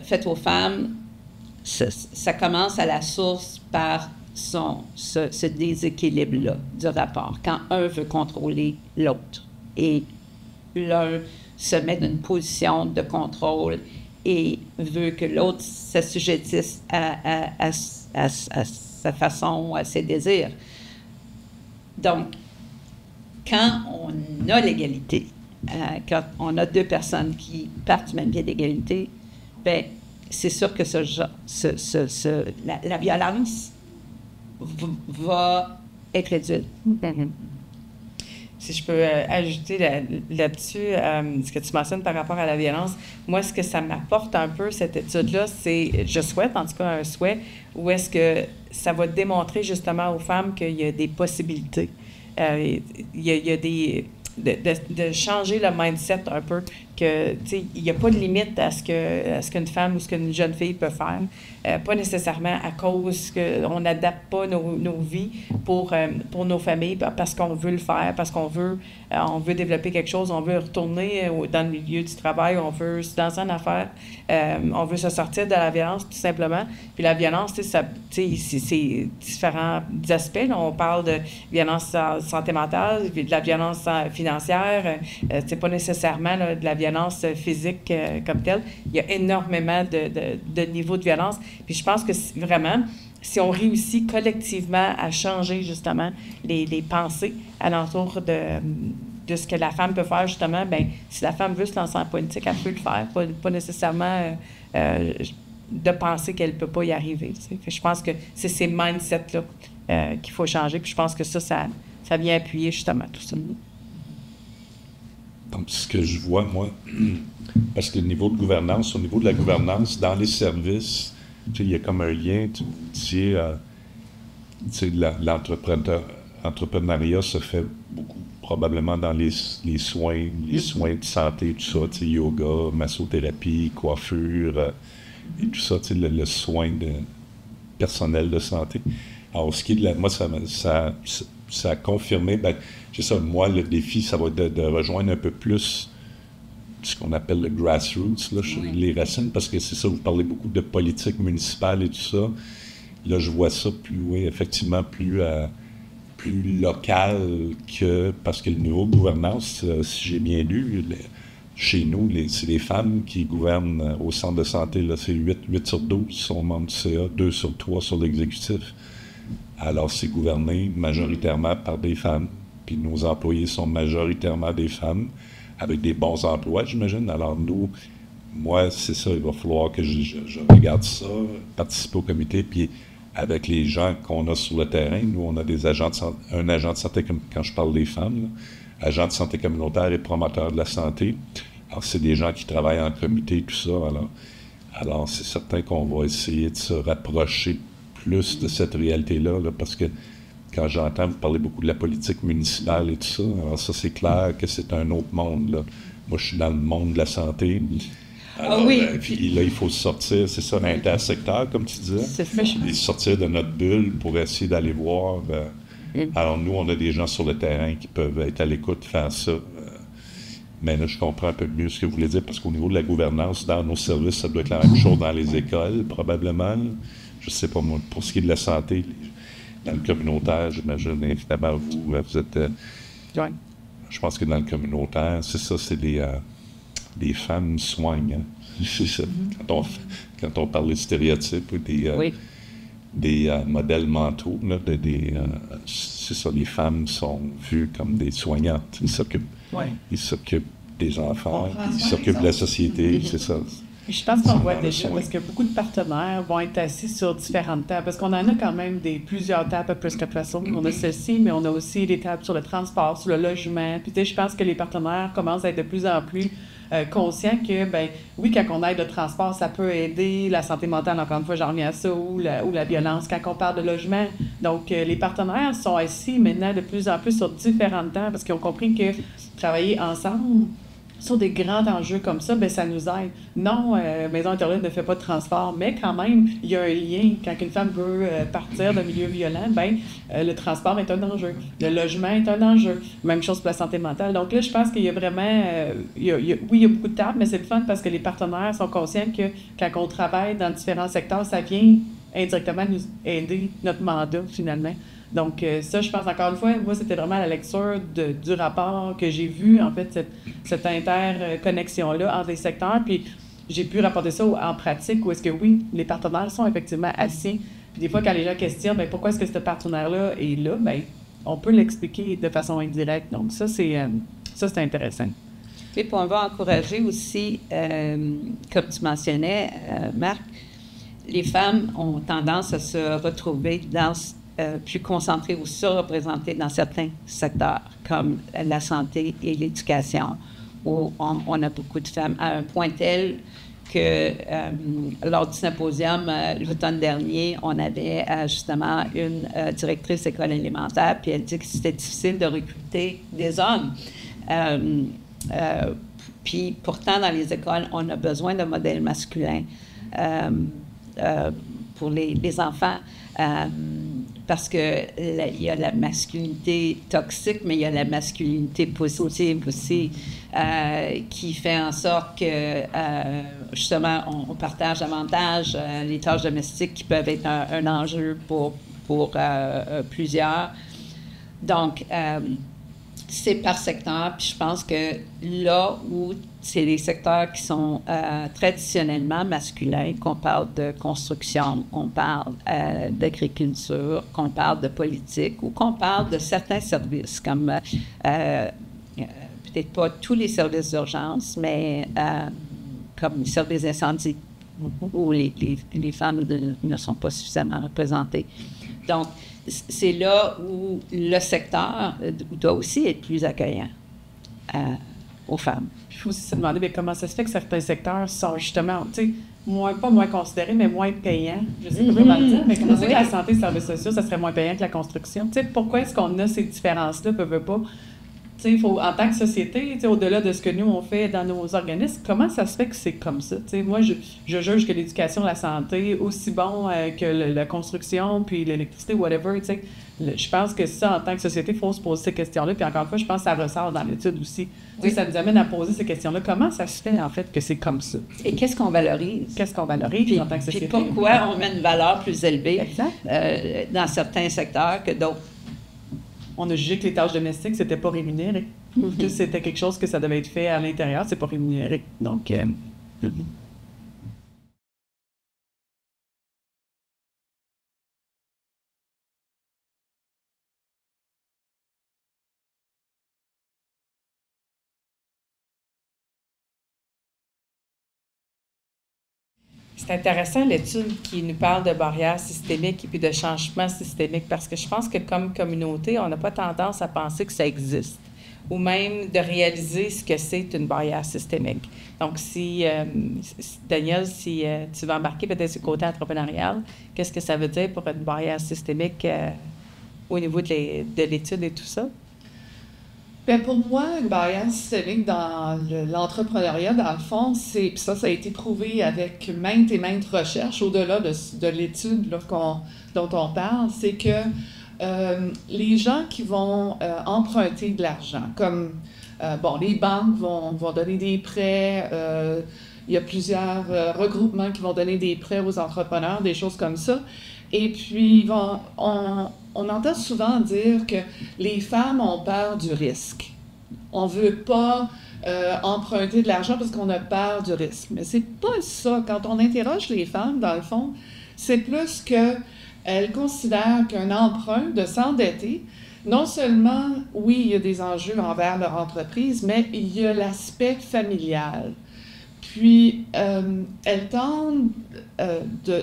faite aux femmes, ça commence à la source par ce déséquilibre-là du rapport, quand un veut contrôler l'autre et l'un se met dans une position de contrôle et veut que l'autre s'assujettisse à sa façon, à ses désirs. Donc, quand on a l'égalité, quand on a deux personnes qui partent du même pied d'égalité, bien, c'est sûr que la violence va être réduite. Mm-hmm. Si je peux ajouter là-dessus, ce que tu mentionnes par rapport à la violence, moi, ce que ça m'apporte un peu, cette étude-là, c'est, je souhaite, en tout cas un souhait, où est-ce que ça va démontrer justement aux femmes qu'il y a des possibilités. Il y a des... De changer le mindset un peu, que, tu sais, il n'y a pas de limite à ce qu'une femme ou ce qu'une jeune fille peut faire. Pas nécessairement à cause qu'on n'adapte pas nos vies pour nos familles, parce qu'on veut le faire, parce qu'on veut développer quelque chose, on veut retourner dans le milieu du travail, on veut se lancer en affaires, on veut se sortir de la violence, tout simplement. Puis la violence, tu sais, c'est différents aspects. Là. On parle de violence santé mentale, de la violence financière, c'est pas nécessairement là, de la violence physique comme telle. Il y a énormément de niveaux de violence. Puis je pense que vraiment, si on réussit collectivement à changer justement les pensées alentour de ce que la femme peut faire, justement, bien, si la femme veut se lancer en politique, elle peut le faire, pas nécessairement de penser qu'elle ne peut pas y arriver. Fait, je pense que c'est ces mindsets-là qu'il faut changer. Puis je pense que ça vient appuyer justement tout ça. Donc, ce que je vois, moi, parce que au niveau de la gouvernance, dans les services, tu sais, il y a comme un lien, tu sais, l'entrepreneuriat se fait beaucoup, probablement dans les soins de santé, tout ça, tu sais, yoga, massothérapie, coiffure, et tout ça, tu sais, le soin personnel de santé. Alors, ce qui est moi, ça a confirmé, ben, c'est ça, moi, le défi, ça va être de rejoindre un peu plus ce qu'on appelle le grassroots, là, les racines, parce que c'est ça, vous parlez beaucoup de politique municipale et tout ça. Là, je vois ça effectivement plus local que, parce que le niveau de gouvernance, si j'ai bien lu, chez nous, c'est les femmes qui gouvernent au centre de santé, là, c'est 8 sur 12 qui sont membres du CA, 2 sur 3 sur l'exécutif. Alors, c'est gouverné majoritairement par des femmes, puis nos employés sont majoritairement des femmes, avec des bons emplois, j'imagine. Alors, moi, c'est ça, il va falloir que je regarde ça, participer au comité, puis avec les gens qu'on a sur le terrain, nous, on a un agent de santé, quand je parle des femmes, là, agent de santé communautaire et promoteur de la santé. Alors, c'est des gens qui travaillent en comité, tout ça. Alors c'est certain qu'on va essayer de se rapprocher plus de cette réalité-là, là, parce que quand j'entends vous parler beaucoup de la politique municipale et tout ça, alors ça, c'est clair que c'est un autre monde, là. Moi, je suis dans le monde de la santé. Alors, oui. Puis là, il faut sortir, c'est ça, l'intersecteur, comme tu disais. C'est ça. Et sortir de notre bulle pour essayer d'aller voir. Alors, nous, on a des gens sur le terrain qui peuvent être à l'écoute, faire ça. Mais là, je comprends un peu mieux ce que vous voulez dire, parce qu'au niveau de la gouvernance, dans nos services, ça doit être la même chose dans les écoles, probablement. Je ne sais pas, moi, pour ce qui est de la santé, dans le communautaire, j'imagine, évidemment, vous êtes... Ouais. Je pense que dans le communautaire, c'est ça, c'est des femmes soignent. Hein? C'est ça. Quand on parle de stéréotypes ou des modèles mentaux, là, c'est ça, les femmes sont vues comme des soignantes. Ils s'occupent des enfants, ils s'occupent de la société, c'est ça. Je pense qu'on voit déjà, parce que beaucoup de partenaires vont être assis sur différentes tables, parce qu'on en a quand même plusieurs tables à Prescott Russell. On a celle-ci, mais on a aussi des tables sur le transport, sur le logement. Puis, tu sais, je pense que les partenaires commencent à être de plus en plus conscients que, ben oui, quand on aide le transport, ça peut aider la santé mentale, encore une fois, j'en reviens à ça, ou la violence, quand on parle de logement. Donc, les partenaires sont assis maintenant de plus en plus sur différentes tables, parce qu'ils ont compris que travailler ensemble sur des grands enjeux comme ça, bien, ça nous aide. Non, Maison Interlude ne fait pas de transport, mais quand même, il y a un lien. Quand une femme veut partir d'un milieu violent, bien, le transport est un enjeu. Le logement est un enjeu. Même chose pour la santé mentale. Donc là, je pense qu'il y a vraiment... oui, il y a beaucoup de tables, mais c'est le fun parce que les partenaires sont conscients que quand on travaille dans différents secteurs, ça vient indirectement nous aider notre mandat, finalement. Donc, ça, je pense, encore une fois, moi, c'était vraiment la lecture du rapport que j'ai vu, en fait, cette interconnexion-là entre les secteurs. Puis, j'ai pu rapporter ça en pratique, où est-ce que, oui, les partenaires sont effectivement assis. Puis, des fois, quand les gens questionnent, bien, pourquoi est-ce que ce partenaire-là est là, bien, on peut l'expliquer de façon indirecte. Donc, ça, c'est intéressant. Et puis, on va encourager aussi, comme tu mentionnais, Marc, les femmes ont tendance à se retrouver plus concentrées ou surreprésentées dans certains secteurs, comme la santé et l'éducation, où on a beaucoup de femmes, à un point tel que lors du symposium l'automne dernier, on avait justement une directrice d'école élémentaire, puis elle dit que c'était difficile de recruter des hommes. Puis pourtant, dans les écoles, on a besoin de modèles masculins pour les enfants. Parce qu'il y a la masculinité toxique, mais il y a la masculinité positive aussi, qui fait en sorte que, justement, on partage davantage les tâches domestiques qui peuvent être un enjeu pour plusieurs. Donc, c'est par secteur, puis je pense que là où c'est des secteurs qui sont traditionnellement masculins, qu'on parle de construction, qu'on parle d'agriculture, qu'on parle de politique ou qu'on parle de certains services, comme peut-être pas tous les services d'urgence, mais comme les services d'incendie, où les femmes ne sont pas suffisamment représentées. Donc, c'est là où le secteur doit aussi être plus accueillant aux femmes. Il faut aussi se demander bien, comment ça se fait que certains secteurs sont justement, tu sais, pas moins considérés, mais moins payants. Je sais pas comment le dire, mais comment ça que la santé et les services sociaux, ça serait moins payant que la construction? Tu sais, pourquoi est-ce qu'on a ces différences-là, veut pas? Tu sais, en tant que société, tu sais, au-delà de ce que nous, on fait dans nos organismes, comment ça se fait que c'est comme ça? Tu sais, moi, je juge que l'éducation, la santé, aussi bon que la construction, puis l'électricité, whatever, tu sais, je pense que ça, en tant que société, il faut se poser ces questions-là. Puis encore une fois, je pense que ça ressort dans l'étude aussi. Oui. Ça nous amène à poser ces questions-là. Comment ça se fait, en fait, que c'est comme ça? Et qu'est-ce qu'on valorise? Qu'est-ce qu'on valorise puis, en tant que société? Puis pourquoi on met une valeur plus élevée dans certains secteurs que d'autres? On a jugé que les tâches domestiques, c'était pas rémunéré. Que c'était quelque chose que ça devait être fait à l'intérieur, c'est pas rémunéré. Donc, c'est intéressant l'étude qui nous parle de barrières systémiques et puis de changements systémiques, parce que je pense que comme communauté, on n'a pas tendance à penser que ça existe, ou même de réaliser ce que c'est une barrière systémique. Donc, Daniel, si tu veux embarquer peut-être sur le côté entrepreneurial, qu'est-ce que ça veut dire pour une barrière systémique au niveau de l'étude et tout ça? Bien, pour moi, une barrière systémique dans l'entrepreneuriat, dans le fond, puis ça a été prouvé avec maintes et maintes recherches, au-delà de l'étude là, dont on parle, c'est que les gens qui vont emprunter de l'argent, comme, les banques vont donner des prêts, il y a plusieurs regroupements qui vont donner des prêts aux entrepreneurs, des choses comme ça, et puis on entend souvent dire que les femmes ont peur du risque. On ne veut pas emprunter de l'argent parce qu'on a peur du risque. Mais c'est pas ça. Quand on interroge les femmes, dans le fond, c'est plus qu'elles considèrent qu'un emprunt, de s'endetter, non seulement, oui, il y a des enjeux envers leur entreprise, mais il y a l'aspect familial. Puis, elle tente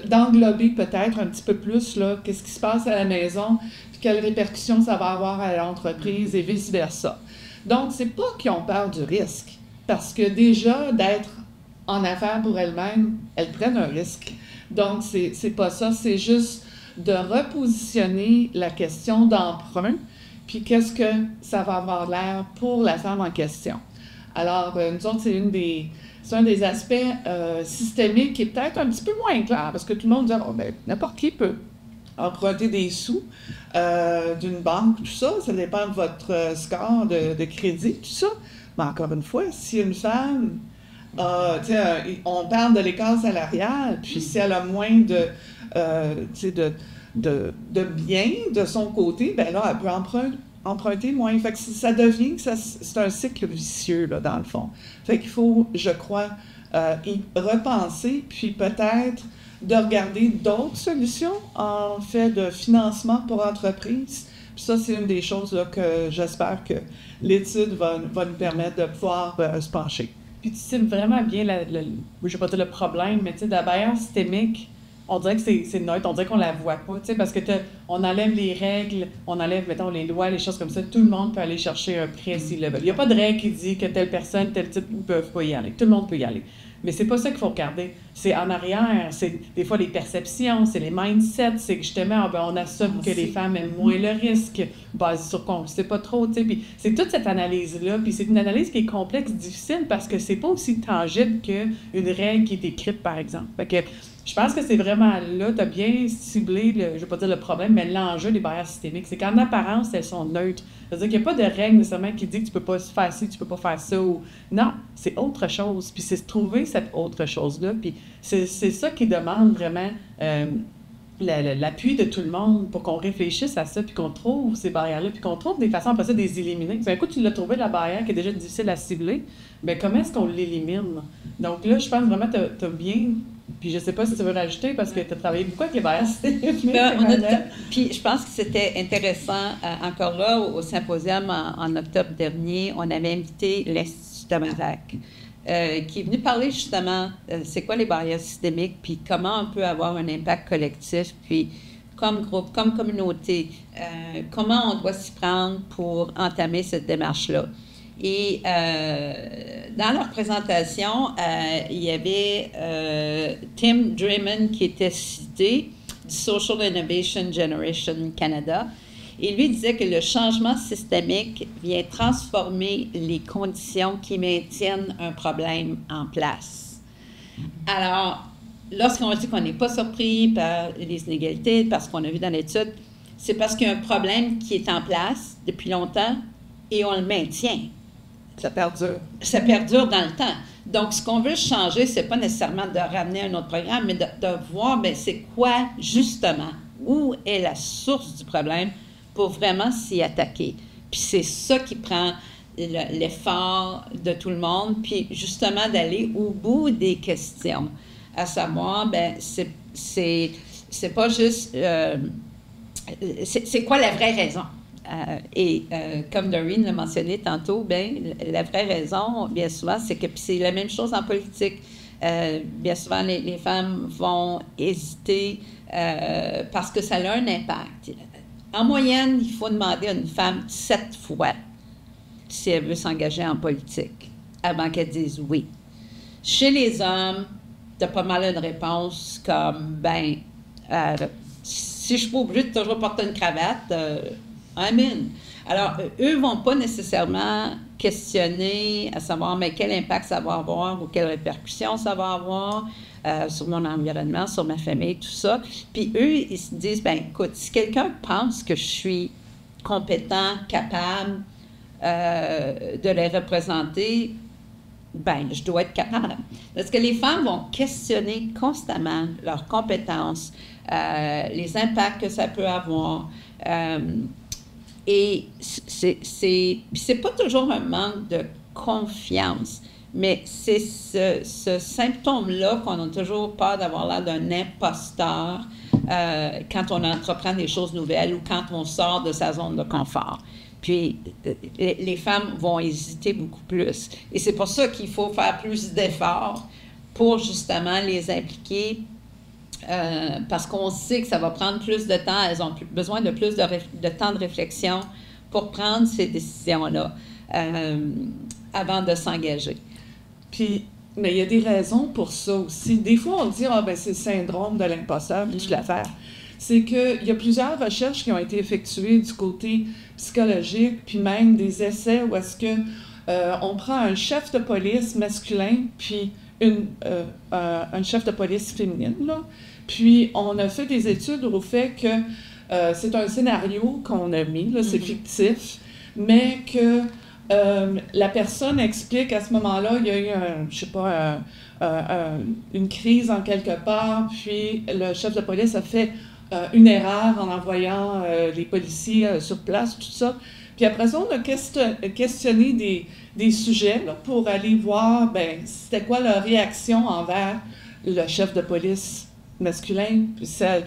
d'englober peut-être un petit peu plus là, qu'est-ce qui se passe à la maison, puis quelles répercussions ça va avoir à l'entreprise et vice-versa. Donc, c'est pas qu'ils ont peur du risque, parce que déjà, d'être en affaires pour elles-mêmes, elles prennent un risque. Donc, c'est pas ça, c'est juste de repositionner la question d'emprunt, puis qu'est-ce que ça va avoir l'air pour la femme en question. Alors, nous autres, c'est un des aspects systémiques qui est peut-être un petit peu moins clair, parce que tout le monde dit « oh, ben, n'importe qui peut emprunter des sous d'une banque, tout ça, ça dépend de votre score de crédit, tout ça. » Mais encore une fois, si une femme, on parle de l'écart salarial, puis si elle a moins de biens de son côté, ben là, elle peut emprunter moins. Fait que ça devient, c'est un cycle vicieux, là, dans le fond. Fait qu'il faut, je crois, y repenser, puis peut-être de regarder d'autres solutions en fait de financement pour entreprises. Puis ça, c'est une des choses là, que j'espère que l'étude va nous permettre de pouvoir se pencher. Puis tu cibles vraiment bien, je ne vais pas dire le problème, mais tu sais, la barrière systémique, on dirait que c'est neutre, on dirait qu'on la voit pas, tu sais, parce que on enlève les règles, on enlève, mettons, les lois, les choses comme ça, tout le monde peut aller chercher un prêt s'il le veut. Il n'y a pas de règle qui dit que telle personne, tel type ne peuvent pas y aller. Tout le monde peut y aller. Mais c'est pas ça qu'il faut regarder. C'est en arrière, c'est des fois les perceptions, c'est les mindsets, c'est que justement, on assume que les femmes aiment moins le risque, basé sur qu'on ne sait pas trop, tu sais. Puis c'est toute cette analyse-là, puis c'est une analyse qui est complexe, difficile, parce que c'est pas aussi tangible qu'une règle qui est écrite, par exemple. Fait que je pense que c'est vraiment là, tu as bien ciblé, je ne vais pas dire le problème, mais l'enjeu des barrières systémiques. C'est qu'en apparence, elles sont neutres. C'est-à-dire qu'il n'y a pas de règle nécessairement qui dit que tu ne peux pas faire ci, tu ne peux pas faire ça. Ou... Non, c'est autre chose. Puis c'est trouver cette autre chose-là. Puis c'est ça qui demande vraiment l'appui de tout le monde pour qu'on réfléchisse à ça, puis qu'on trouve ces barrières-là, puis qu'on trouve des façons après ça de les éliminer. Un coup, tu l'as trouvé, la barrière qui est déjà difficile à cibler, bien, comment est-ce qu'on l'élimine? Donc là, je pense vraiment que tu as bien... Puis je ne sais pas si tu veux rajouter, parce que tu as travaillé beaucoup avec les barrières systémiques. Puis je pense que c'était intéressant, encore là, au symposium en octobre dernier, on avait invité l'Institut Tamarack, qui est venu parler justement, c'est quoi les barrières systémiques, puis comment on peut avoir un impact collectif, puis comme groupe, comme communauté, comment on doit s'y prendre pour entamer cette démarche-là. Et dans leur présentation, il y avait Tim Drummond qui était cité, du Social Innovation Generation Canada, et lui disait que le changement systémique vient transformer les conditions qui maintiennent un problème en place. Alors, lorsqu'on dit qu'on n'est pas surpris par les inégalités, parce qu'on a vu dans l'étude, c'est parce qu'il y a un problème qui est en place depuis longtemps et on le maintient. Ça perdure. Ça perdure dans le temps. Donc, ce qu'on veut changer, ce n'est pas nécessairement de ramener un autre programme, mais de voir, bien, c'est quoi, justement, où est la source du problème pour vraiment s'y attaquer. Puis c'est ça qui prend l'effort de tout le monde, puis justement d'aller au bout des questions, à savoir, bien, c'est pas juste... c'est quoi la vraie raison? Comme Doreen l'a mentionné tantôt, bien, la vraie raison, bien souvent, c'est que c'est la même chose en politique. Bien souvent, les femmes vont hésiter parce que ça a un impact. En moyenne, il faut demander à une femme 7 fois si elle veut s'engager en politique avant qu'elle dise oui. Chez les hommes, tu as pas mal une réponse comme, ben, si je suis pas obligée de toujours porter une cravate, amen. Alors, eux ne vont pas nécessairement questionner à savoir, mais quel impact ça va avoir ou quelles répercussions ça va avoir sur mon environnement, sur ma famille, tout ça. Puis eux, ils se disent, ben écoute, si quelqu'un pense que je suis compétent, capable de les représenter, ben je dois être capable. Parce que les femmes vont questionner constamment leurs compétences, les impacts que ça peut avoir. Et c'est pas toujours un manque de confiance, mais c'est ce symptôme-là qu'on a toujours peur d'avoir l'air d'un imposteur quand on entreprend des choses nouvelles ou quand on sort de sa zone de confort. Puis, les femmes vont hésiter beaucoup plus. Et c'est pour ça qu'il faut faire plus d'efforts pour justement les impliquer, parce qu'on sait que ça va prendre plus de temps. Elles ont besoin de plus de temps de réflexion pour prendre ces décisions-là avant de s'engager. Puis, mais il y a des raisons pour ça aussi. Des fois, on dit, ah, ben c'est le syndrome de l'imposteur, toute l'affaire. C'est qu'il y a plusieurs recherches qui ont été effectuées du côté psychologique, puis même des essais où est-ce que on prend un chef de police masculin, puis un chef de police féminine, là. Puis on a fait des études au fait que c'est un scénario qu'on a mis, là, c'est fictif, mais que la personne explique à ce moment-là, il y a eu, une crise en quelque part, puis le chef de police a fait une erreur en envoyant les policiers sur place, tout ça. Puis après ça, on a questionné des sujets là, pour aller voir, ben, c'était quoi leur réaction envers le chef de police masculin, puis celle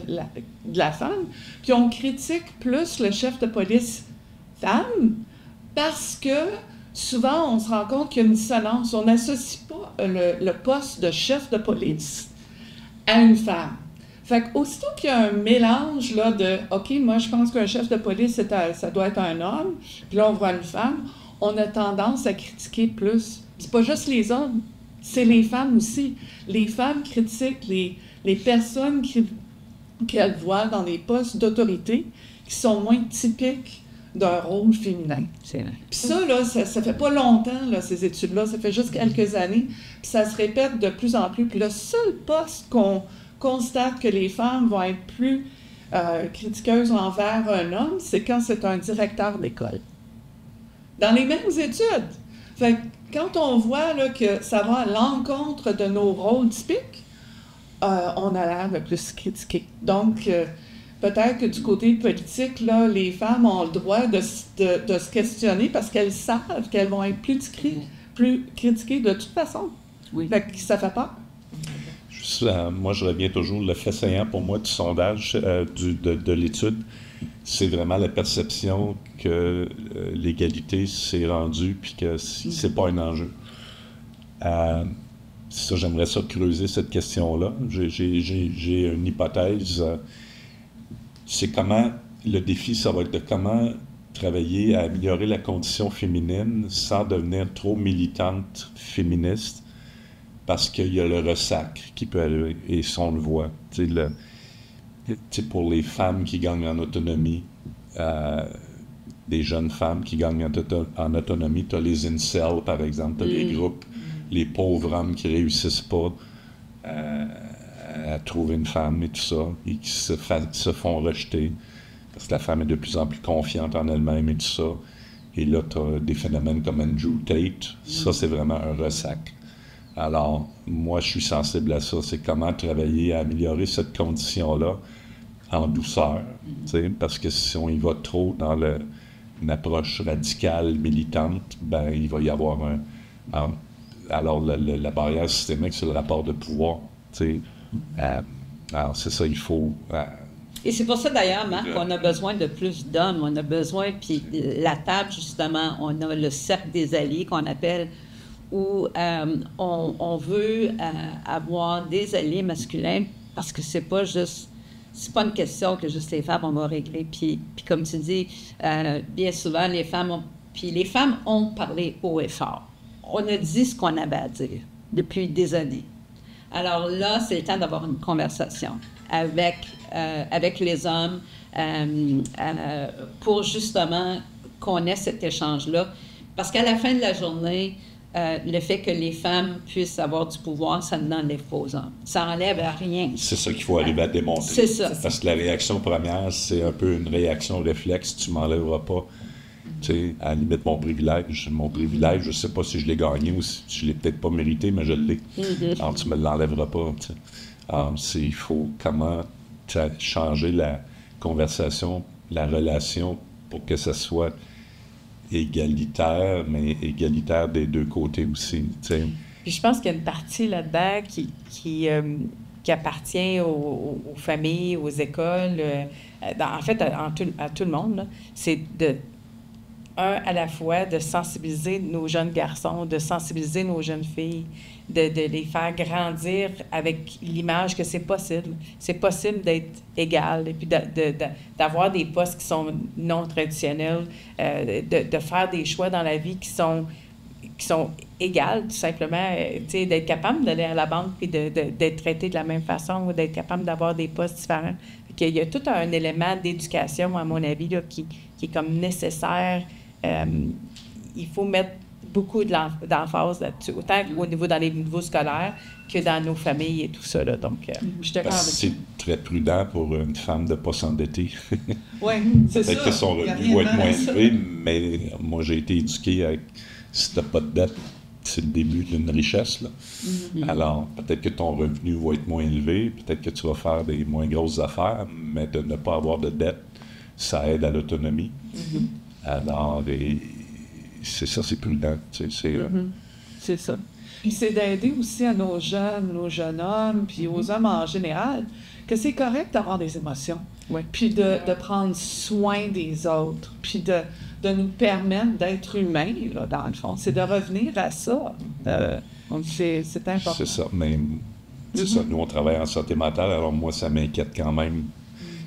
de la femme. Puis on critique plus le chef de police femme, parce que souvent, on se rend compte qu'il y a une dissonance. On n'associe pas le poste de chef de police à une femme. Fait qu'aussitôt qu'il y a un mélange là, de « OK, moi, je pense qu'un chef de police, ça doit être un homme », puis là, on voit une femme, on a tendance à critiquer plus. C'est pas juste les hommes, c'est les femmes aussi. Les femmes critiquent les personnes qu'elles voient dans des postes d'autorité qui sont moins typiques d'un rôle féminin. C'est vrai. Puis ça, là, ça fait pas longtemps, là, ces études-là, ça fait juste quelques années, puis ça se répète de plus en plus. Puis le seul poste qu'on constate que les femmes vont être plus critiqueuses envers un homme, c'est quand c'est un directeur d'école. Dans les mêmes études. Fait que quand on voit là, que ça va à l'encontre de nos rôles typiques, on a l'air de plus critiquer. Donc, peut-être que du côté politique, là, les femmes ont le droit de se questionner parce qu'elles savent qu'elles vont être plus critiquées de toute façon. Oui. Fait que ça fait peur. Moi, je reviens toujours, le fait saillant pour moi du sondage, de l'étude, c'est vraiment la perception que l'égalité s'est rendue puis que c'est pas un enjeu. Ça, j'aimerais ça creuser cette question-là. J'ai une hypothèse. C'est comment, le défi, ça va être de comment travailler à améliorer la condition féminine sans devenir trop militante féministe, parce qu'il y a le ressac qui peut aller, et ça, on le voit. Pour les femmes qui gagnent en autonomie, des jeunes femmes qui gagnent en autonomie, tu as les incels, par exemple, tu as les groupes, les pauvres hommes qui ne réussissent pas à trouver une femme et tout ça, et qui se font rejeter, parce que la femme est de plus en plus confiante en elle-même et tout ça. Et là, tu as des phénomènes comme Andrew Tate, ça, c'est vraiment un ressac. Alors, moi, je suis sensible à ça. C'est comment travailler à améliorer cette condition-là en douceur, parce que si on y va trop dans une approche radicale, militante, ben il va y avoir alors, la barrière systémique, c'est le rapport de pouvoir, alors, c'est ça, il faut... Et c'est pour ça, d'ailleurs, Marc, qu'on a besoin de plus d'hommes. On a besoin, puis la table, justement, on a le cercle des alliés qu'on appelle, où on veut avoir des alliés masculins, parce que c'est pas une question que juste les femmes, on va régler. Puis comme tu dis, bien souvent, les femmes ont parlé haut et fort. On a dit ce qu'on avait à dire depuis des années. Alors là, c'est le temps d'avoir une conversation avec les hommes pour justement qu'on ait cet échange-là. Parce qu'à la fin de la journée, le fait que les femmes puissent avoir du pouvoir, ça n'enlève pas aux hommes. Ça n'enlève à rien. C'est ça qu'il faut arriver à démontrer. C'est ça. Parce que la réaction première, c'est un peu une réaction réflexe. Tu ne m'enlèveras pas, à la limite, mon privilège. Mon privilège, je ne sais pas si je l'ai gagné ou si je ne l'ai peut-être pas mérité, mais je l'ai. Alors, tu ne me l'enlèveras pas. Alors, il faut comment changer la conversation, la relation pour que ça soit égalitaire, mais égalitaire des deux côtés aussi. Puis je pense qu'il y a une partie là-dedans qui appartient aux familles, aux écoles, en fait, à tout le monde, là. C'est à la fois, de sensibiliser nos jeunes garçons, de sensibiliser nos jeunes filles, de les faire grandir avec l'image que c'est possible. C'est possible d'être égal et puis d'avoir des postes qui sont non traditionnels, de faire des choix dans la vie qui sont égales, tout simplement. Tu sais, d'être capable d'aller à la banque puis d'être traité de la même façon ou d'être capable d'avoir des postes différents. Il y a tout un élément d'éducation, à mon avis, là, qui est comme nécessaire. Il faut mettre beaucoup d'emphase là-dessus, autant au niveau dans les niveaux scolaires que dans nos familles et tout ça. Là. Donc, je suis d'accord avec ça. C'est très prudent pour une femme de ne pas s'endetter. Oui, c'est ça. Peut-être que son revenu va être moins élevé, mais moi, j'ai été éduqué avec si tu n'as pas de dette, c'est le début d'une richesse. Là. Alors, peut-être que ton revenu va être moins élevé, peut-être que tu vas faire des moins grosses affaires, mais de ne pas avoir de dette, ça aide à l'autonomie. Alors, c'est ça, c'est prudent. C'est ça. Puis c'est d'aider aussi à nos jeunes hommes, puis aux hommes en général, que c'est correct d'avoir des émotions. Ouais. Puis de prendre soin des autres, puis de nous permettre d'être humains, là, dans le fond. C'est de revenir à ça. Donc, c'est important. C'est ça, mais c'est ça. Nous, on travaille en santé mentale, alors moi, ça m'inquiète quand même,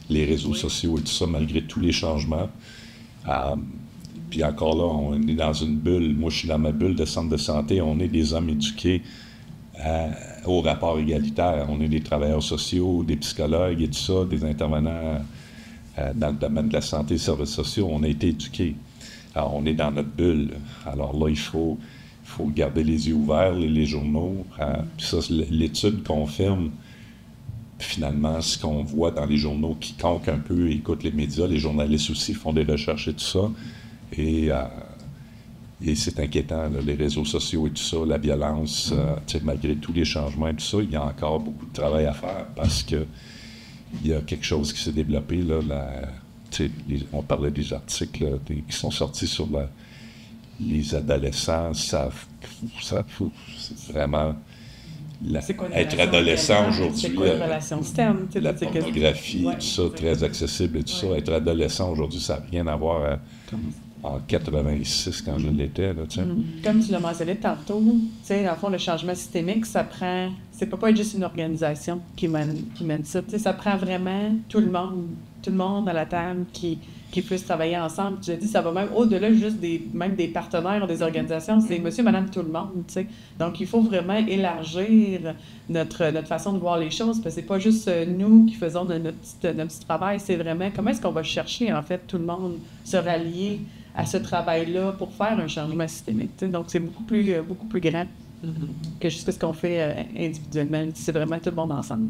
les réseaux sociaux et tout ça, malgré tous les changements. Puis encore là, on est dans une bulle. Moi, je suis dans ma bulle de centre de santé. On est des hommes éduqués au rapport égalitaire. On est des travailleurs sociaux, des psychologues et tout ça, des intervenants dans le domaine de la santé et des services sociaux. On a été éduqués. Alors, on est dans notre bulle. Alors là, il faut garder les yeux ouverts, les journaux. Puis ça, l'étude confirme finalement ce qu'on voit dans les journaux. Quiconque un peu écoute les médias, les journalistes aussi font des recherches et tout ça. Et c'est inquiétant, là, les réseaux sociaux et tout ça, la violence, malgré tous les changements et tout ça, il y a encore beaucoup de travail à faire parce que il y a quelque chose qui s'est développé. Là, on parlait des articles là, qui sont sortis sur les adolescents. C'est vraiment... être adolescent aujourd'hui... C'est quoi une relation STEM? La pornographie, tout ça, très accessible et tout ça. Être adolescent aujourd'hui, ça n'a rien à voir en 86 quand je l'étais. Là, Comme tu l'as mentionné tantôt, dans le fond, le changement systémique, ça prend... C'est pas être juste une organisation qui mène ça. Ça prend vraiment tout le monde à la table qui puisse travailler ensemble. Tu as dit, ça va même au-delà juste même des partenaires ou des organisations, c'est monsieur, madame, tout le monde. T'sais. Donc, il faut vraiment élargir notre façon de voir les choses, parce que c'est pas juste nous qui faisons notre petit travail, c'est vraiment comment est-ce qu'on va chercher, en fait, tout le monde se rallier à ce travail-là pour faire un changement systémique. T'sais. Donc, c'est beaucoup plus grand que juste ce qu'on fait individuellement. C'est vraiment tout le monde ensemble.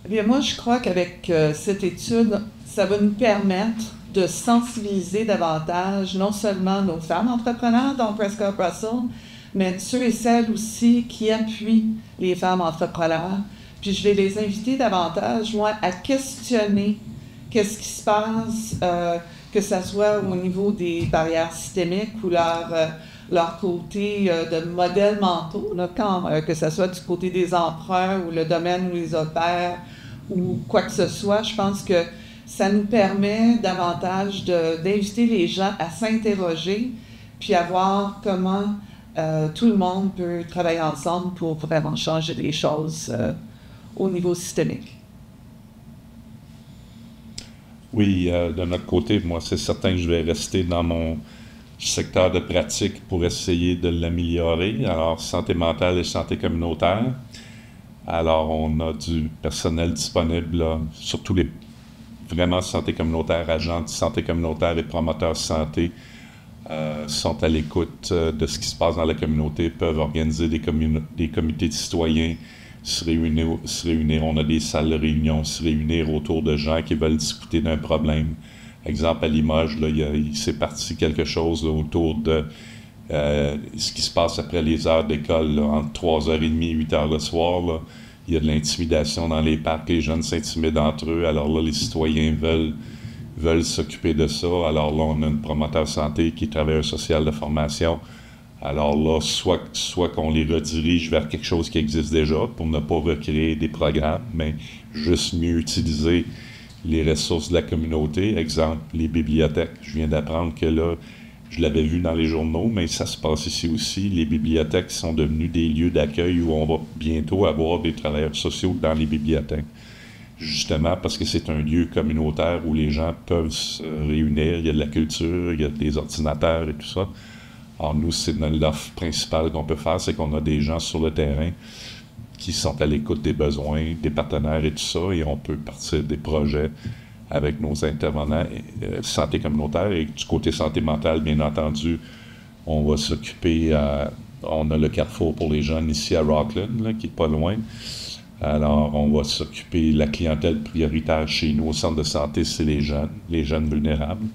Bien, moi, je crois qu'avec cette étude, ça va nous permettre de sensibiliser davantage non seulement nos femmes entrepreneurs, dont Prescott Russell, mais ceux et celles aussi qui appuient les femmes entrepreneurs. Puis je vais les inviter davantage, moi, à questionner qu'est-ce qui se passe, que ce soit au niveau des barrières systémiques ou leur côté de modèles mentaux, là, que ce soit du côté des emprunts ou le domaine où ils opèrent ou quoi que ce soit. Je pense que ça nous permet davantage d'inviter les gens à s'interroger puis à voir comment tout le monde peut travailler ensemble pour vraiment changer les choses au niveau systémique. Oui, de notre côté, moi, c'est certain que je vais rester dans mon secteur de pratique pour essayer de l'améliorer. Alors, santé mentale et santé communautaire. Alors, on a du personnel disponible, là, surtout les vraiment santé communautaire, agents de santé communautaire et promoteurs de santé sont à l'écoute de ce qui se passe dans la communauté, peuvent organiser des comités de citoyens, se réunir, on a des salles de réunion, se réunir autour de gens qui veulent discuter d'un problème. Exemple, à Limoges, là, il s'est parti quelque chose là, autour de ce qui se passe après les heures d'école, là, entre 3h30 et 8h le soir. Là, il y a de l'intimidation dans les parcs, les jeunes s'intimident entre eux. Alors là, les citoyens veulent s'occuper de ça. Alors là, on a une promoteur santé qui est travailleur social de formation. Alors là, soit qu'on les redirige vers quelque chose qui existe déjà pour ne pas recréer des programmes, mais juste mieux utiliser les ressources de la communauté. Exemple, les bibliothèques. Je viens d'apprendre que là, je l'avais vu dans les journaux, mais ça se passe ici aussi. Les bibliothèques sont devenues des lieux d'accueil où on va bientôt avoir des travailleurs sociaux dans les bibliothèques. Justement parce que c'est un lieu communautaire où les gens peuvent se réunir. Il y a de la culture, il y a des ordinateurs et tout ça. Alors nous, c'est l'offre principale qu'on peut faire, c'est qu'on a des gens sur le terrain qui sont à l'écoute des besoins, des partenaires et tout ça, et on peut partir des projets avec nos intervenants santé communautaire. Et du côté santé mentale, bien entendu, on va s'occuper, on a le carrefour pour les jeunes ici à Rockland, là, qui n'est pas loin. Alors, on va s'occuper, la clientèle prioritaire chez nous au centre de santé, c'est les jeunes vulnérables.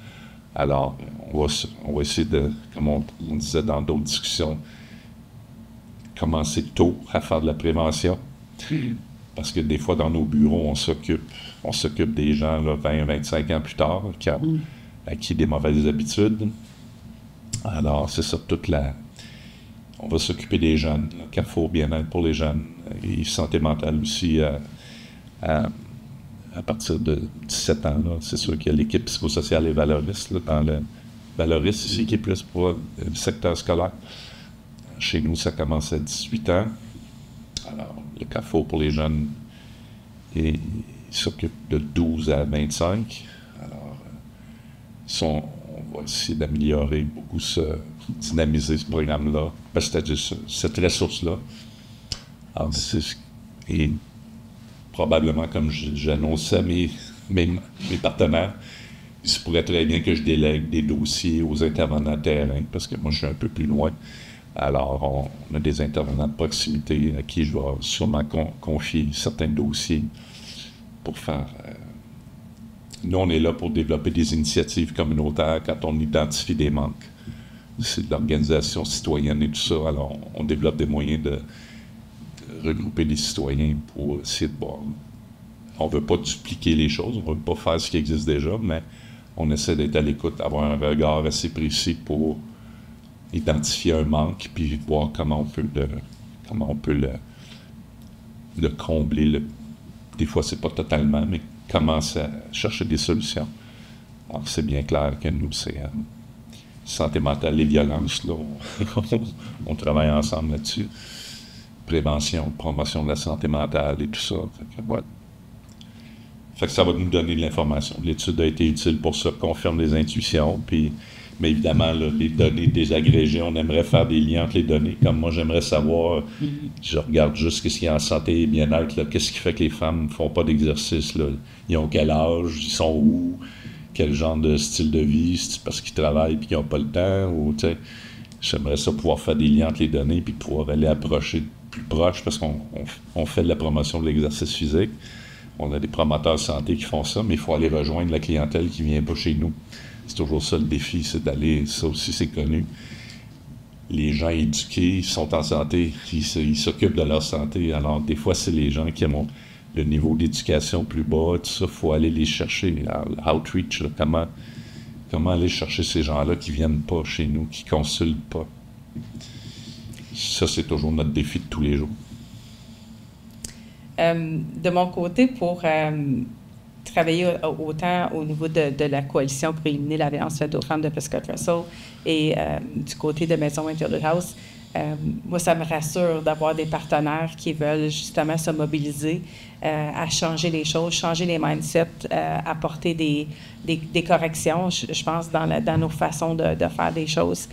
Alors, on va essayer de, comme on disait dans d'autres discussions, commencer tôt à faire de la prévention. Parce que des fois, dans nos bureaux, on s'occupe des gens là, 20-25 ans plus tard qui ont acquis des mauvaises habitudes. Alors, c'est ça, on va s'occuper des jeunes, le carrefour bien-être pour les jeunes, et santé mentale aussi à partir de 17 ans. Là. C'est sûr qu'il y a l'équipe psychosociale et valoriste là, dans le valoriste ici qui est plus pour le secteur scolaire. Chez nous, ça commence à 18 ans. Alors, le carrefour pour les jeunes, il s'occupe de 12 à 25. Alors, on va essayer d'améliorer beaucoup dynamiser ce programme-là, parce que c'est cette ressource-là. Alors, et probablement, comme j'annonçais à mes partenaires, il se pourrait très bien que je délègue des dossiers aux intervenants de terrain, parce que moi, je suis un peu plus loin. Alors, on a des intervenants de proximité à qui je vais sûrement confier certains dossiers pour faire... Nous, on est là pour développer des initiatives communautaires quand on identifie des manques. C'est de l'organisation citoyenne et tout ça. Alors, on développe des moyens de regrouper des citoyens pour essayer de voir. On ne veut pas dupliquer les choses, on ne veut pas faire ce qui existe déjà, mais on essaie d'être à l'écoute, d'avoir un regard assez précis pour identifier un manque, puis voir comment on peut le combler. Des fois, c'est pas totalement, mais commencer à chercher des solutions. Alors, c'est bien clair que nous, c'est santé mentale et violence, là, on travaille ensemble là-dessus. Prévention, promotion de la santé mentale et tout ça. Fait que ça va nous donner de l'information. L'étude a été utile pour ça, confirme les intuitions, mais évidemment, là, les données désagrégées, on aimerait faire des liens entre les données. Comme moi, j'aimerais savoir, je regarde juste ce qu'il y a en santé et bien-être, là, qu'est-ce qui fait que les femmes ne font pas d'exercice, là? Ils ont quel âge, ils sont où, quel genre de style de vie, c'est parce qu'ils travaillent et qu'ils n'ont pas le temps, ou, tu sais, j'aimerais ça pouvoir faire des liens entre les données puis pouvoir aller approcher plus proche, parce qu'on fait de la promotion de l'exercice physique. On a des promoteurs de santé qui font ça, mais il faut aller rejoindre la clientèle qui ne vient pas chez nous. C'est toujours ça le défi, c'est d'aller, ça aussi c'est connu. Les gens éduqués, ils sont en santé, ils s'occupent de leur santé. Alors des fois, c'est les gens qui ont le niveau d'éducation plus bas, tout ça, il faut aller les chercher. Outreach, là, comment aller chercher ces gens-là qui ne viennent pas chez nous, qui ne consultent pas. Ça, c'est toujours notre défi de tous les jours. De mon côté, pour travailler autant au niveau de la coalition pour éliminer la violence faite aux femmes de Prescott Russell et du côté de Maison Winterwood House, moi, ça me rassure d'avoir des partenaires qui veulent justement se mobiliser à changer les choses, changer les mindsets, apporter des corrections, je pense, dans nos façons de faire des choses.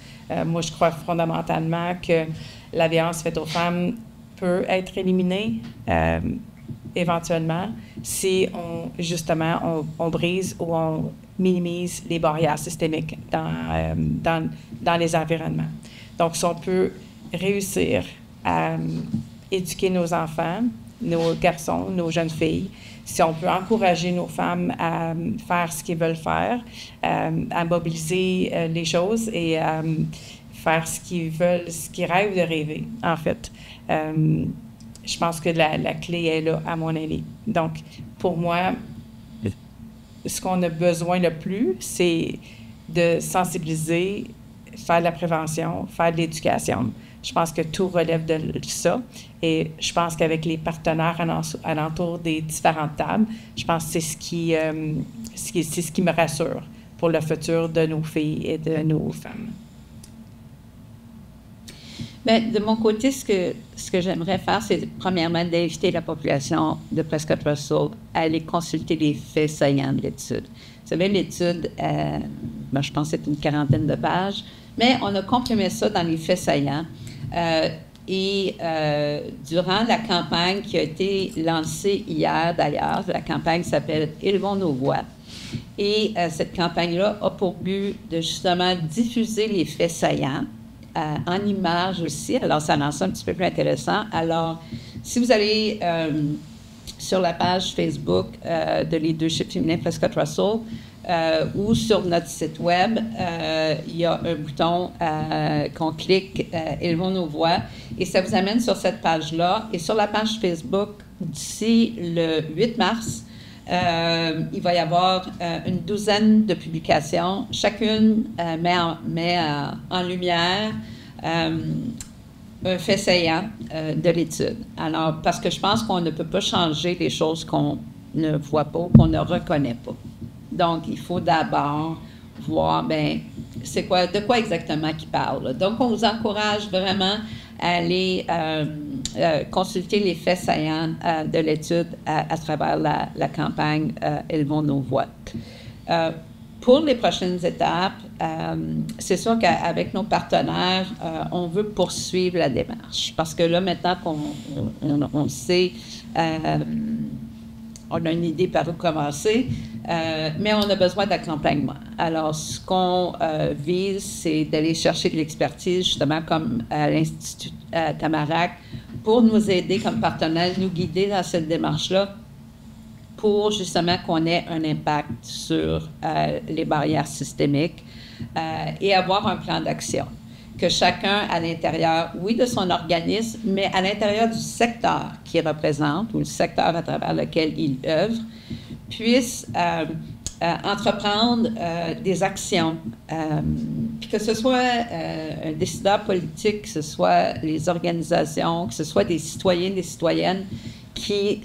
Moi, je crois fondamentalement que la violence faite aux femmes peut être éliminée éventuellement si on brise ou on minimise les barrières systémiques dans les environnements. Donc, si on peut réussir à éduquer nos enfants, nos garçons, nos jeunes filles, si on peut encourager nos femmes à faire ce qu'ils veulent faire, à mobiliser les choses et à faire ce qu'ils veulent, ce qu'ils rêvent de rêver, en fait. Je pense que la clé est là, à mon avis. Donc, pour moi, ce qu'on a besoin le plus, c'est de sensibiliser faire de la prévention, faire de l'éducation. Je pense que tout relève de ça. Et je pense qu'avec les partenaires alentour des différentes tables, je pense que c'est ce qui me rassure pour le futur de nos filles et de nos femmes. Bien, de mon côté, ce que j'aimerais faire, c'est premièrement d'inviter la population de Prescott Russell à aller consulter les faits saillants de l'étude. Vous savez, l'étude, je pense que c'est une 40aine de pages, mais on a comprimé ça dans les faits saillants. Durant la campagne qui a été lancée hier, d'ailleurs, la campagne s'appelle « Élevons nos voix ». Et cette campagne-là a pour but de justement diffuser les faits saillants en images aussi. Alors, ça rend ça un petit peu plus intéressant. Alors, si vous allez sur la page Facebook de Leadership féminin Prescott Russell ou sur notre site web, il y a un bouton qu'on clique « Élevons nos voix » et ça vous amène sur cette page-là. Et sur la page Facebook, d'ici le 8 mars, il va y avoir une douzaine de publications. Chacune met en lumière un fait saillant de l'étude. Alors, parce que je pense qu'on ne peut pas changer les choses qu'on ne voit pas, qu'on ne reconnaît pas. Donc, il faut d'abord voir, de quoi exactement qu'il parle. Donc, on vous encourage vraiment à aller consulter les faits saillants de l'étude à travers la campagne Élevons nos voix. Pour les prochaines étapes, c'est sûr qu'avec nos partenaires, on veut poursuivre la démarche parce que là, maintenant qu'on sait, on a une idée par où commencer, mais on a besoin d'accompagnement. Alors, ce qu'on vise, c'est d'aller chercher de l'expertise, justement, comme à l'Institut Tamarack, pour nous aider comme partenaires, nous guider dans cette démarche-là, pour justement qu'on ait un impact sur les barrières systémiques et avoir un plan d'action. Que chacun à l'intérieur, oui, de son organisme, mais à l'intérieur du secteur qu'il représente ou le secteur à travers lequel il œuvre, puisse entreprendre des actions. Puis que ce soit un décideur politique, que ce soit les organisations, que ce soit des citoyens, des citoyennes qui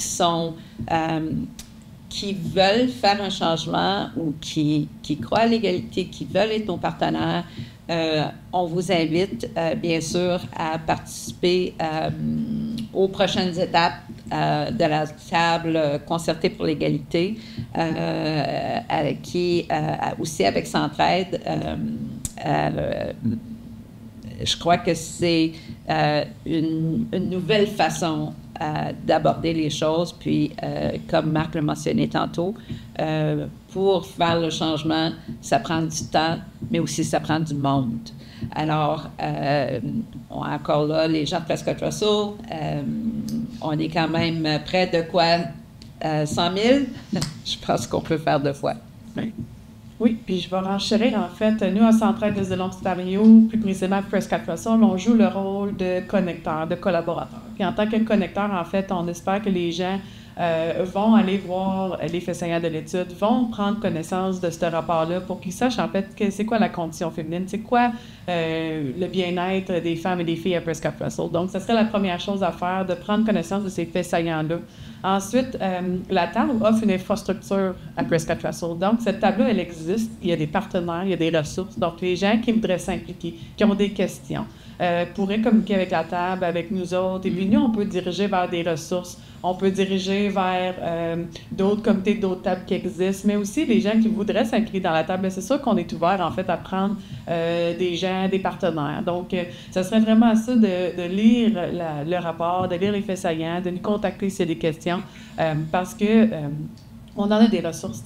veulent faire un changement ou qui croient à l'égalité, qui veulent être nos partenaires, on vous invite, bien sûr, à participer aux prochaines étapes de la table concertée pour l'égalité, qui, aussi avec Centraide, je crois que c'est une nouvelle façon d'aborder les choses. Puis, comme Marc l'a mentionné tantôt, pour faire le changement, ça prend du temps, mais aussi ça prend du monde. Alors, encore là, les gens de Prescott Russell, on est quand même près de quoi? 100 000? Je pense qu'on peut faire 2 fois. Oui, puis je vais renchérir, en fait. Nous, à Centraide de l'Ontario, plus précisément à Prescott Russell, on joue le rôle de connecteur, de collaborateur. Puis en tant que connecteur, en fait, on espère que les gens vont aller voir les faits saillants de l'étude, vont prendre connaissance de ce rapport-là pour qu'ils sachent, en fait, c'est quoi la condition féminine, c'est quoi le bien-être des femmes et des filles à Prescott Russell. Donc, ce serait la première chose à faire, de prendre connaissance de ces faits saillants-là. Ensuite, la table offre une infrastructure à Prescott Russell. Donc, cette table-là, elle existe. Il y a des partenaires, il y a des ressources. Donc, les gens qui voudraient s'impliquer, qui ont des questions, pourraient communiquer avec la table, avec nous autres. Et puis, nous, on peut diriger vers des ressources. On peut diriger vers d'autres comités, d'autres tables qui existent, mais aussi les gens qui voudraient s'inscrire dans la table. C'est sûr qu'on est ouvert, en fait, à prendre des gens, des partenaires. Donc, ça serait vraiment ça de lire le rapport, de lire les faits saillants, de nous contacter s'il y a des questions, parce que on en a des ressources.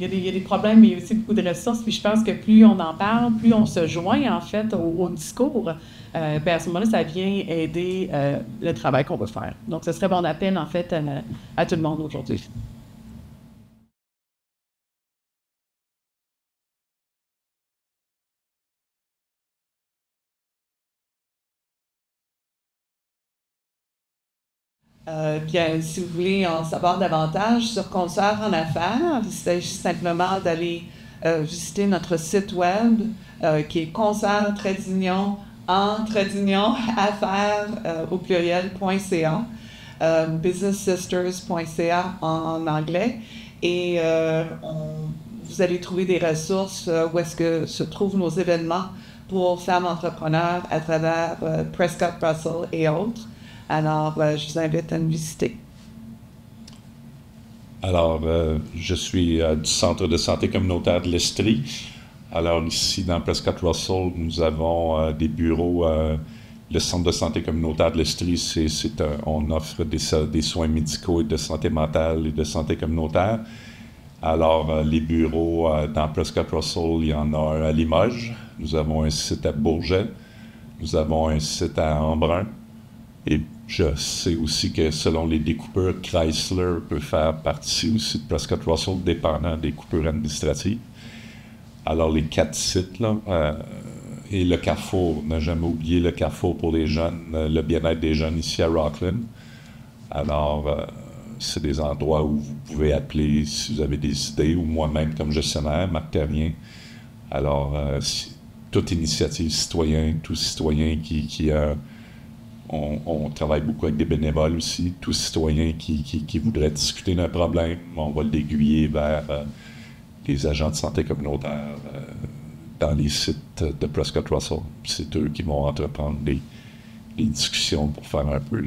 Il y a des problèmes, mais il y a aussi beaucoup de ressources. Puis je pense que plus on en parle, plus on se joint, en fait, au discours. À ce moment-là, ça vient aider le travail qu'on veut faire. Donc, ce serait mon appel, en fait, à tout le monde aujourd'hui. Bien, si vous voulez en savoir davantage sur Consoeurs en affaires, il s'agit simplement d'aller visiter notre site web qui est concert-affaires au pluriel.ca, businesssisters.ca en anglais. Et vous allez trouver des ressources où est-ce que se trouvent nos événements pour femmes entrepreneurs à travers Prescott Russell et autres. Alors, je vous invite à nous visiter. Alors, je suis du Centre de santé communautaire de l'Estrie. Alors, ici, dans Prescott Russell, nous avons des bureaux. Le Centre de santé communautaire de l'Estrie, on offre des soins médicaux et de santé mentale et de santé communautaire. Alors, les bureaux dans Prescott Russell, il y en a un à Limoges. Nous avons un site à Bourget. Nous avons un site à Embrun. Et je sais aussi que selon les découpeurs, Chrysler peut faire partie aussi de Prescott Russell, dépendant des coupures administratives. Alors, les 4 sites, là, et le Carrefour, on n'a jamais oublié le Carrefour pour les jeunes, le bien-être des jeunes ici à Rockland. Alors, c'est des endroits où vous pouvez appeler si vous avez des idées, ou moi-même comme gestionnaire, Marc Terrien. Alors, toute initiative citoyenne, tout citoyen qui on travaille beaucoup avec des bénévoles aussi. Tout citoyen qui voudrait discuter d'un problème, on va l'aiguiller vers les agents de santé communautaire dans les sites de Prescott Russell. C'est eux qui vont entreprendre les discussions pour faire un peu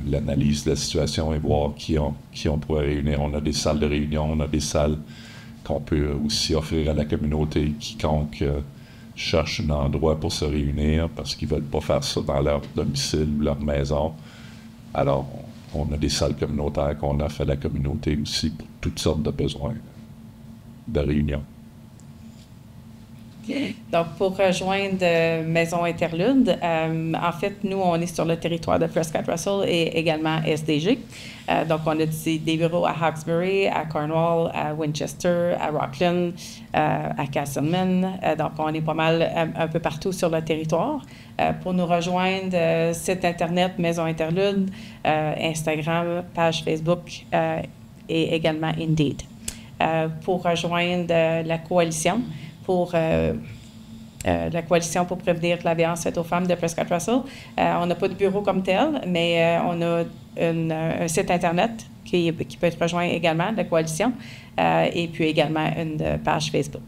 l'analyse de la situation et voir qui on pourrait réunir. On a des salles de réunion, on a des salles qu'on peut aussi offrir à la communauté, quiconque cherche un endroit pour se réunir parce qu'ils ne veulent pas faire ça dans leur domicile ou leur maison. Alors, on a des salles communautaires qu'on offre à la communauté aussi pour toutes sortes de besoins de réunion. Donc, pour rejoindre Maison Interlude, en fait, nous, on est sur le territoire de Prescott Russell et également SDG. Donc, on a des bureaux à Hawkesbury, à Cornwall, à Winchester, à Rockland, à Castleman. Donc, on est pas mal un peu partout sur le territoire. Pour nous rejoindre, site Internet Maison Interlude, Instagram, page Facebook et également Indeed. Pour rejoindre la coalition, pour prévenir la violence faite aux femmes de Prescott Russell. On n'a pas de bureau comme tel, mais on a un site Internet qui peut être rejoint également de la coalition et puis également une page Facebook.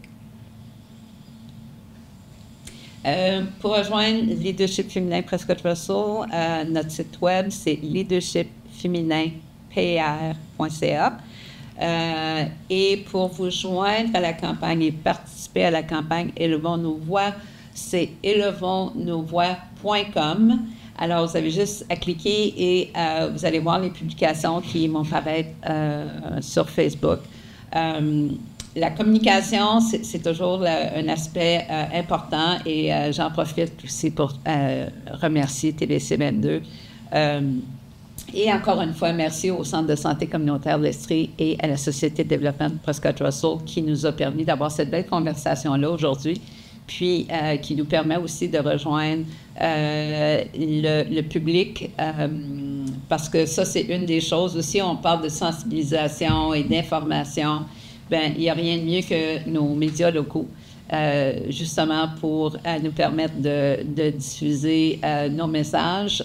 Pour rejoindre Leadership féminin Prescott Russell, notre site web, c'est leadershipféminin.pr.ca. Et pour vous joindre à la campagne et participer à la campagne Élevons nos voix, c'est élevonsnosvoix.com. Alors, vous avez juste à cliquer et vous allez voir les publications qui vont apparaître sur Facebook. La communication, c'est toujours un aspect important et j'en profite aussi pour remercier TVC22. Et encore une fois, merci au Centre de santé communautaire de l'Estrie et à la Société de développement de Prescott Russell qui nous a permis d'avoir cette belle conversation-là aujourd'hui, puis qui nous permet aussi de rejoindre le public, parce que ça, c'est une des choses. Aussi, on parle de sensibilisation et d'information. Bien, il n'y a rien de mieux que nos médias locaux. Justement pour nous permettre de diffuser nos messages,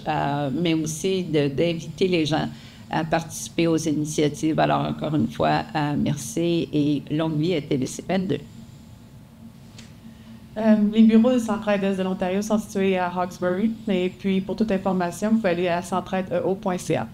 mais aussi d'inviter les gens à participer aux initiatives. Alors, encore une fois, merci et longue vie à TVC22. Les bureaux de Centraide Est de l'Ontario sont situés à Hawkesbury. Et puis, pour toute information, vous pouvez aller à centraideeo.ca.